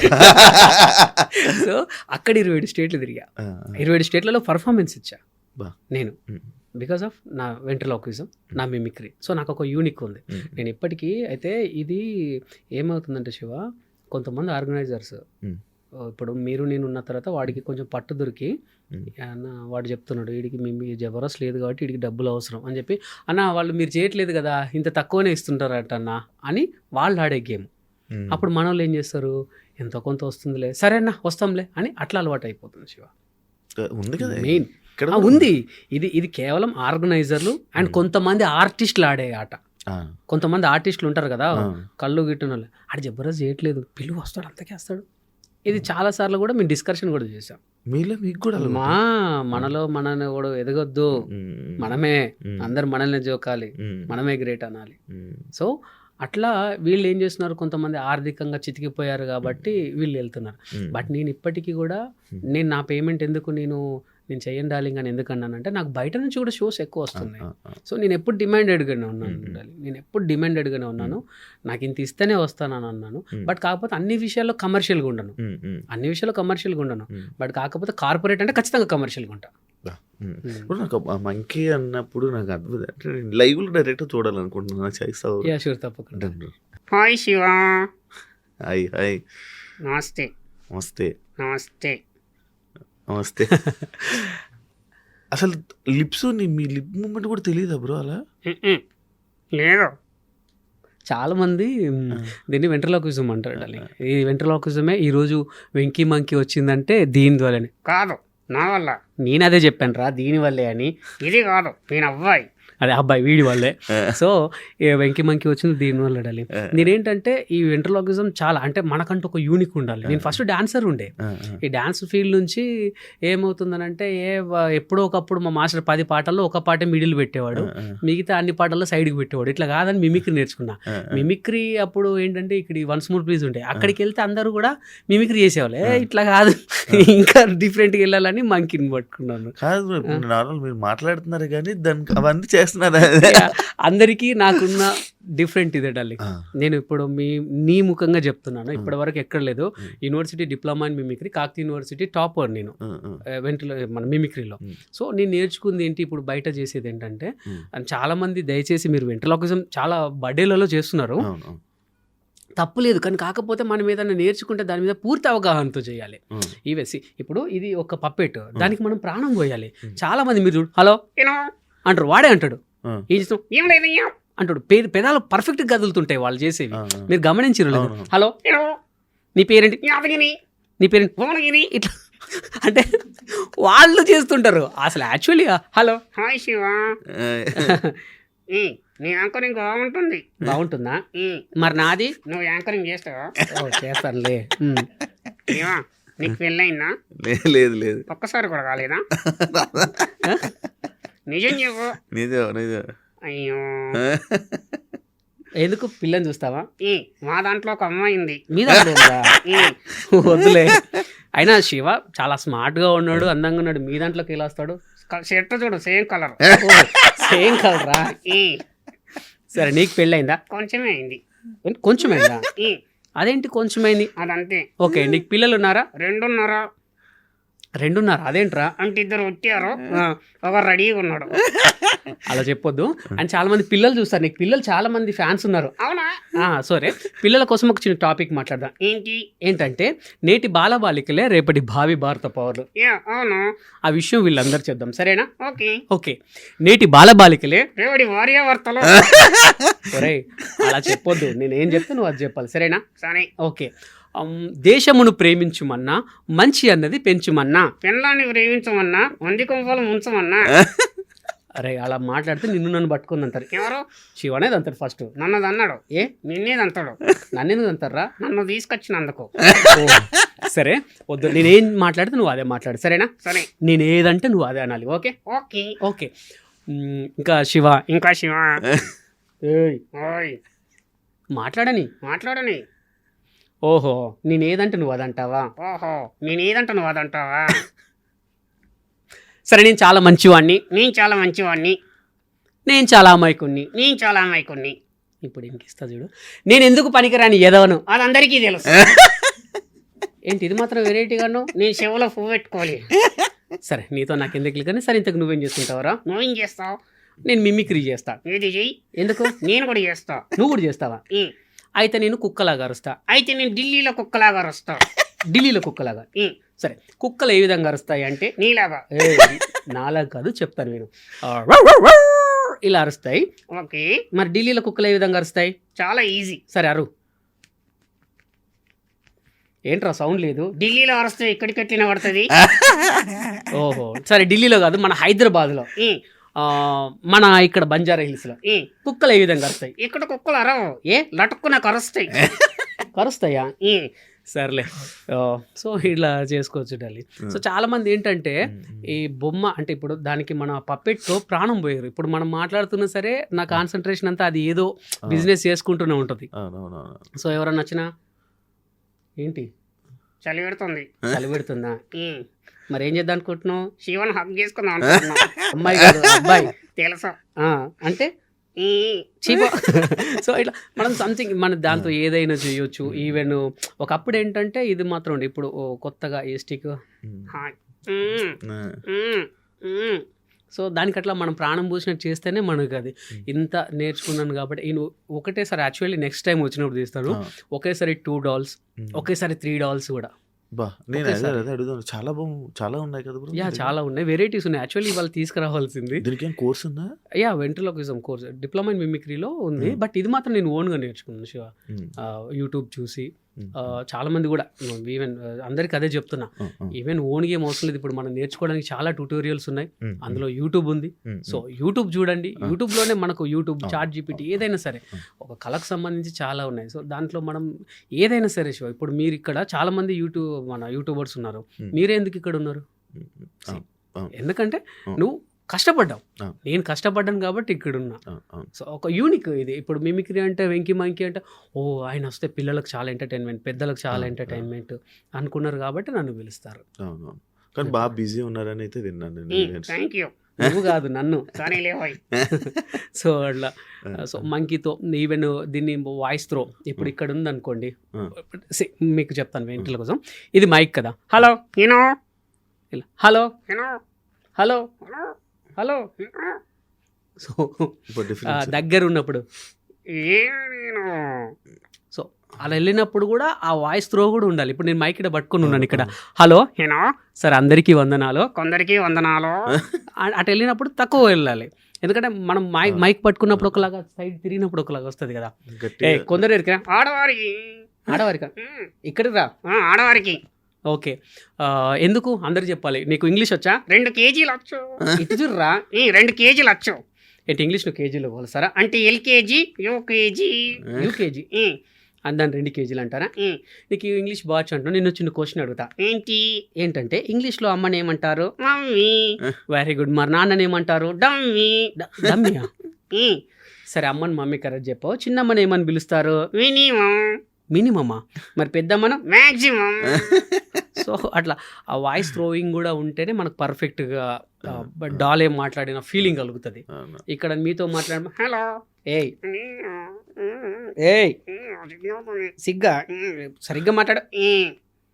సో అక్కడ 27 స్టేట్లు తిరిగా. 27 స్టేట్లలో పర్ఫార్మెన్స్ ఇచ్చా నేను, బికాస్ ఆఫ్ నా వెంట్రలోక్విజం, నా మిమిక్రీ. సో నాకు ఒక యూనిక్ ఉంది. నేను ఇప్పటికీ అయితే ఇది ఏమవుతుందంటే శివ, కొంతమంది ఆర్గనైజర్స్ ఇప్పుడు మీరు నేను ఉన్న తర్వాత వాడికి కొంచెం పట్టు దొరికి వాడు చెప్తున్నాడు వీడికి మీ జబర్దస్త్ లేదు కాబట్టి వీడికి డబ్బులు అవసరం అని చెప్పి, అన్న వాళ్ళు మీరు చేయట్లేదు కదా ఇంత తక్కువనే ఇస్తుంటారట అన్న అని వాళ్ళు ఆడే గేమ్. అప్పుడు మన వాళ్ళు ఏం చేస్తారు, ఎంతో కొంత వస్తుందిలే సరే అన్న వస్తాంలే అని అట్లా అలవాటు అయిపోతుంది శివ. మెయిన్ ఉంది ఇది కేవలం ఆర్గనైజర్లు అండ్ కొంతమంది ఆర్టిస్టులు ఆడే ఆట. కొంతమంది ఆర్టిస్టులు ఉంటారు కదా కళ్ళు గిట్టిన వాళ్ళు, ఆడు జబర్దస్త్ చేయట్లేదు పిలువ వస్తాడు అంతకే వస్తాడు. ఇది చాలా సార్లు కూడా మేము డిస్కషన్ కూడా చేసాం. మనలో మనల్ని కూడా ఎదగొద్దు, మనమే అందరు మనల్ని జోకాలి, మనమే గ్రేట్ అనాలి. సో అట్లా వీళ్ళు ఏం చేస్తున్నారు, కొంతమంది ఆర్థికంగా చితికిపోయారు కాబట్టి వీళ్ళు వెళ్తున్నారు. బట్ నేను ఇప్పటికీ కూడా నేను నా పేమెంట్ ఎందుకు నేను చెయ్యండి డార్లింగ్ అని ఎందుకు అన్నానంటే, నాకు బయట నుంచి కూడా షోస్ ఎక్కువ వస్తున్నాయి. సో నేను ఎప్పుడు డిమాండెడ్గానే ఉన్నాను డార్లింగ్, నేను ఎప్పుడు డిమాండెడ్గానే ఉన్నాను, నాకు ఇంత ఇస్తేనే వస్తానని అన్నాను. బట్ కాకపోతే అన్ని విషయాల్లో కమర్షియల్గా ఉండను, బట్ కాకపోతే కార్పొరేట్ అంటే ఖచ్చితంగా కమర్షియల్గా ఉంటా. నాకు మంకీ అన్నప్పుడు నాకు అద్భుతం అంటే లైవ్ లో డైరెక్ట్ చూడాలనుకుంటున్నాను. షూర్ తప్పకుండా. హాయ్ శివ. Hi hi. నమస్తే. నమస్తే. నమస్తే. నమస్తే. అసలు లిప్స్ మీ లిప్ మూమెంట్ కూడా తెలియదా బ్రో? అలా లేదు, చాలా మంది దీన్ని వెంట్రలోక్విజం అంటారు డార్లింగ్. ఈ వెంట్రలోక్విజమే ఈరోజు వెంకీ మంకీ వచ్చిందంటే దీని ద్వారానే. కాదు, నా వల్ల. నేను అదే చెప్పాను రా దీనివల్లే అని. ఇది కాదు, నేను అవ్వాయి. అదే అబ్బాయి వీడి వల్లే. సో వెంకీ మంకీ వచ్చింది దీనివల్ల డాలి. నేనేంటంటే ఈ వెంట్రలోక్విజం చాలా అంటే మనకంటూ ఒక యూనిక్ ఉండాలి. నేను ఫస్ట్ డాన్సర్ ఉండే. ఈ డాన్స్ ఫీల్డ్ నుంచి ఏమవుతుందనంటే ఎప్పుడో ఒకప్పుడు మా మాస్టర్ 10 పాటల్లో ఒక పాట మిడిల్ పెట్టేవాడు, మిగతా అన్ని పాటల్లో సైడ్కి పెట్టేవాడు. ఇట్లా కాదని మిమిక్రీ నేర్చుకున్నా. మిమిక్రీ అప్పుడు ఏంటంటే ఇక్కడ వన్స్ మోర్ ప్లీజ్ ఉండే, అక్కడికి వెళ్తే అందరూ కూడా మిమిక్రీ చేసేవాళ్ళు. ఇట్లా కాదు ఇంకా డిఫరెంట్గా వెళ్ళాలని మంకీని పట్టుకున్నాను. కాదు నార్మల్ మీరు మాట్లాడుతున్నారు కానీ దానికి అవన్నీ చేస్తున్నారు. అందరికీ నాకున్న డిఫరెంట్ ఇదే డార్లింగ్. నేను ఇప్పుడు నీ ముఖంగా చెప్తున్నాను, ఇప్పటి వరకు ఎక్కడ లేదు. University diploma in mimicry, Kakatiya university topper నేను మన మిమిక్రీలో. సో నేను నేర్చుకుంది ఏంటి, ఇప్పుడు బయట చేసేది ఏంటంటే, చాలా మంది దయచేసి మీరు వెంట్రలోక్విజం చాలా బర్త్డేలలో చేస్తున్నారు, తప్పులేదు. కానీ కాకపోతే మనం ఏదైనా నేర్చుకుంటే దాని మీద పూర్తి అవగాహనతో చేయాలి. ఈవెసి ఇప్పుడు ఇది ఒక పప్పెట్, దానికి మనం ప్రాణం పోయాలి. చాలా మంది మీరు చూడు హలో అంటారు, వాడే అంటాడు ఏం చేస్తాం ఏం లేదయ్యా అంటాడు. పెదాలు పర్ఫెక్ట్గా కదులుతుంటాయి వాళ్ళు చేసేవి, మీరు గమనించరు లేదు. హలో నీ పేరేంటి, నీ పేరేంటి, ఇట్లా అంటే వాళ్ళు చేస్తుంటారు. అసలు యాక్చువల్లీ హలో హాయ్ శివ, నీ యాంకరింగ్ బాగుంటుందా? మరి నాది నువ్వు యాంకరింగ్ చేస్తావా? చేస్తానులే. నీకు పెళ్ళయిందా? లేదు లేదు, ఒక్కసారి కూడా కాలేదా? నిజం చెప్పు. నిజం. అయ్యో ఎందుకు పిల్లని చూస్తావా? మా దాంట్లో ఒక అమ్మాయి ఉంది. మీ దాంట్లో వద్దులే. అయినా శివ చాలా స్మార్ట్ గా ఉన్నాడు, అందంగా ఉన్నాడు. మీ దాంట్లోకి ఎలా వస్తాడు? షర్ట్ చూడు సేమ్ కలర్. సేమ్ కలరా? సరే నీకు పెళ్ళయిందా? కొంచెమే అయింది. కొంచెమైందా? అదేంటి కొంచెమైంది? అదంతే. ఓకే, నీకు పిల్లలు ఉన్నారా? 2.5. అదేంట్రా? అంటే 2 వచ్చారు, ఒక రెడీగా ఉన్నాడు. అలా చెప్పొద్దు. అండ్ చాలా మంది పిల్లలు చూస్తారు, నీకు పిల్లలు చాలా మంది ఫ్యాన్స్ ఉన్నారు. అవునా? సరే, పిల్లల కోసం ఒక చిన్న టాపిక్ మాట్లాడదాం. ఏంటంటే నేటి బాలబాలికలే రేపటి భావి భారత పౌరులు. అవును, ఆ విషయం వీళ్ళందరూ చేద్దాం, సరేనా? ఓకే. నేటి బాలబాలికలే రేపటి భార్యాభర్తలు. సరే అలా చెప్పొద్దు, నేనేం చెప్తే నువ్వు అది చెప్పాలి, సరేనా? సరే. ఓకే. దేశమును ప్రేమించుమన్నా, మంచి అన్నది పెంచుమన్నా, పెళ్ళాన్ని ప్రేమించమన్నా, వంది కొంపలు ముంచమన్నా. అరే అలా మాట్లాడితే నన్ను పట్టుకుంది అంటారు. ఎవరు? శివనేది అంటారు ఫస్ట్. నన్ను అన్నాడు. నిన్నేది అంటాడు. నన్నెందుకు అంటారా? నన్ను తీసుకొచ్చినందుకు. సరే వద్దు, నేనేం మాట్లాడితే నువ్వు అదే మాట్లాడు, సరేనా? సరే. నేనేదంటే నువ్వు అదే అనాలి. ఓకే. ఇంకా శివ మాట్లాడని. ఓహో, నేనేదంటే నువ్వు అదంటావా? సరే, నేను చాలా మంచివాణ్ణి. నేను చాలా అమాయకుణ్ణి. ఇప్పుడు ఇంక ఇస్తా చూడు. నేను ఎందుకు పనికిరాని ఎదవను, అది అందరికీ తెలుసు. ఏంటి ఇది మాత్రం వెరైటీగాను? నేను చెవులో పువ్వు పెట్టుకోవాలి. సరే, నీతో నాకు ఎందుకు కానీ. సరే, ఇంతకు నువ్వేం చేస్తుంటావరా? నువ్వేం చేస్తావు? నేను మిమిక్రీ చేస్తా. ఏది చెయ్యి. ఎందుకు? నేను కూడా చేస్తా. నువ్వు కూడా చేస్తావా? అయితే నేను కుక్కలాగా అరుస్తా. అయితే నేను ఢిల్లీలో కుక్కలాగా అరుస్తా. ఢిల్లీలో కుక్కలాగా? సరే, కుక్కలు ఏ విధంగా అరుస్తాయి అంటే నీలాగా. నాలాగా కాదు, చెప్తాను నేను. ఇలా అరుస్తాయి. ఓకే. మరి ఢిల్లీలో కుక్కలు ఏ విధంగా అరుస్తాయి? చాలా ఈజీ. సరే అరు. ఏంట్రా సౌండ్ లేదు? ఢిల్లీలో అరుస్తే ఎక్కడికి ఎట్లిన పడుతుంది. ఓహో, సరే ఢిల్లీలో కాదు, మన హైదరాబాద్లో, మన ఇక్కడ బంజారా హిల్స్ లో కుక్కలు ఏ విధంగా అరుస్తాయి? ఇక్కడ కుక్కలు అరవు. లటుక్కున కరుస్తాయి. కరుస్తాయా? సర్లే. సో ఇలా చేసుకోవచ్చు డాలి. సో చాలా మంది ఏంటంటే ఈ బొమ్మ అంటే ఇప్పుడు దానికి మన పప్పెట్తో ప్రాణం పోయారు. ఇప్పుడు మనం మాట్లాడుతున్నా సరే నా కాన్సన్ట్రేషన్ అంతా అది ఏదో బిజినెస్ చేసుకుంటూనే ఉంటుంది. సో ఎవరన్నా వచ్చినా ఏంటి చలి పెడుతుందా? మరి ఏం చేద్దాం అనుకుంటున్నావు? శివన్ హక్ చేసుకుందాం. అమ్మాయి కాదు, అబ్బాయి. తెలుసా? అంటే సో ఇట్లా మనం సంథింగ్ మన దాంతో ఏదైనా చేయొచ్చు. ఈవెన్ ఒకప్పుడు ఏంటంటే ఇది మాత్రం ఉండే, ఇప్పుడు కొత్తగా ఏ స్టిక్. సో దానికి అట్లా మనం ప్రాణం పూసినట్టు చేస్తేనే మనకు అది ఇంత నేర్చుకున్నాను కాబట్టి నేను ఒకటేసారి యాక్చువల్లీ నెక్స్ట్ టైం వచ్చినప్పుడు తీస్తాను. ఒకేసారి 2 డాల్స్, ఒకేసారి 3 డాల్స్ కూడా. బా నేను ఒకేసారి. అదే అడుగుతాను. చాలా ఉన్నాయి కదా బ్రో. యా చాలా ఉన్నాయి, వెరైటీస్ ఉన్నాయి. యాక్చువల్లీ వాళ్ళు తీసుకురావాల్సింది దీనికి ఏం కోర్స్ ఉందా? వెంట్రలోకిజం కోర్స్ డిప్లొమా ఇన్ మిమిక్రీలో ఉంది. బట్ ఇది మాత్రం నేను ఓన్గా నేర్చుకున్నాను శివ. యూట్యూబ్ చూసి చాలా మంది కూడా ఈవెన్ అందరికి అదే చెప్తున్నా, ఈవెన్ ఓన్గా ఏం అవసరం లేదు. ఇప్పుడు మనం నేర్చుకోవడానికి చాలా ట్యూటోరియల్స్ ఉన్నాయి, అందులో యూట్యూబ్ ఉంది. సో యూట్యూబ్ చూడండి, యూట్యూబ్లోనే మనకు యూట్యూబ్, చాట్ జీపీటీ ఏదైనా సరే ఒక కళకు సంబంధించి చాలా ఉన్నాయి. సో దాంట్లో మనం ఏదైనా సరే శివ, ఇప్పుడు మీరు ఇక్కడ చాలా మంది మన యూట్యూబర్స్ ఉన్నారు, మీరే ఎందుకు ఇక్కడ ఉన్నారు? ఎందుకంటే నువ్వు కష్టపడ్డావు, నేను కష్టపడ్డాను కాబట్టి ఇక్కడ ఉన్నా. సో ఒక యూనిక్ ఇది. ఇప్పుడు మిమిక్రీ అంటే వెంకీ మంకీ అంటే ఓ ఆయన వస్తే పిల్లలకు చాలా ఎంటర్టైన్మెంట్, పెద్దలకు చాలా ఎంటర్టైన్మెంట్ అనుకున్నారు కాబట్టి నన్ను పిలుస్తారు. కానీ బాగా బిజీ ఉన్నారని అయితే విన్నాను. Thank you. నువ్వు కాదు నన్ను. సరే లేవోయ్. సో అట్లా సో మంకీతో ఈవెన్ దీన్ని వాయిస్ త్రో ఇప్పుడు ఇక్కడ ఉంది అనుకోండి, మీకు చెప్తాను వెంట్రుల కోసం. ఇది మైక్ కదా, హలో హినో ఇలా హలో హినో హలో హలో హలో. హినో. సో దగ్గర ఉన్నప్పుడు ఏమీనో. సో అలా వెళ్ళినప్పుడు కూడా ఆ వాయిస్ త్రో కూడా ఉండాలి. ఇప్పుడు నేను మైక్ ఇక్కడ పట్టుకుని ఉన్నాను, ఇక్కడ హలో హినో సార్ అందరికీ వందనాలు, కొందరికి వందనాలు. అటు వెళ్ళినప్పుడు తక్కువ వెళ్ళాలి. ఎందుకంటే మనం మైక్ పట్టుకున్నప్పుడు ఒకలాగా, సైడ్ తిరిగినప్పుడు ఒకలాగా వస్తుంది కదా. కొందరు ఎరికిరా ఆడవారికి. ఆడవారికా? ఇక్కడికి రా. ఆడవారికి. ఓకే, ఎందుకు అందరు చెప్పాలి. నీకు ఇంగ్లీష్ వచ్చా? 2 కేజీలు వచ్చు. ఇటు చూడరా. 2 కేజీలు వచ్చు. ఏంటి ఇంగ్లీష్లో కేజీలో పోలుస్తారా? అంటే ఎల్కేజీ యూకేజీ యూకేజీ దాన్ని 2 కేజీలు అంటారా? నీకు ఇంగ్లీష్ బాగా అంటున్నావు. నేను చిన్న క్వశ్చన్ అడుగుతా. ఏంటంటే ఇంగ్లీష్లో అమ్మని ఏమంటారు? మమ్మీ. Very good. మరి నాన్నని ఏమంటారు? డమ్మీ. డమ్మియా? సరే అమ్మని మమ్మీ కరెక్ట్ చెప్పావు. చిన్నమ్మని ఏమని పిలుస్తారు? మినిమం. మినిమమా? మరి పెద్దమ్మను? మ్యాక్సిమం. సో అట్లా ఆ వాయిస్ థ్రోయింగ్ కూడా ఉంటేనే మనకు పర్ఫెక్ట్గా డాల్ ఏం మాట్లాడిన ఫీలింగ్ కలుగుతుంది. ఇక్కడ మీతో మాట్లాడ హలో ఏయ్ ఏయ్ సిగ్గా సరిగ్గా మాట్లాడు.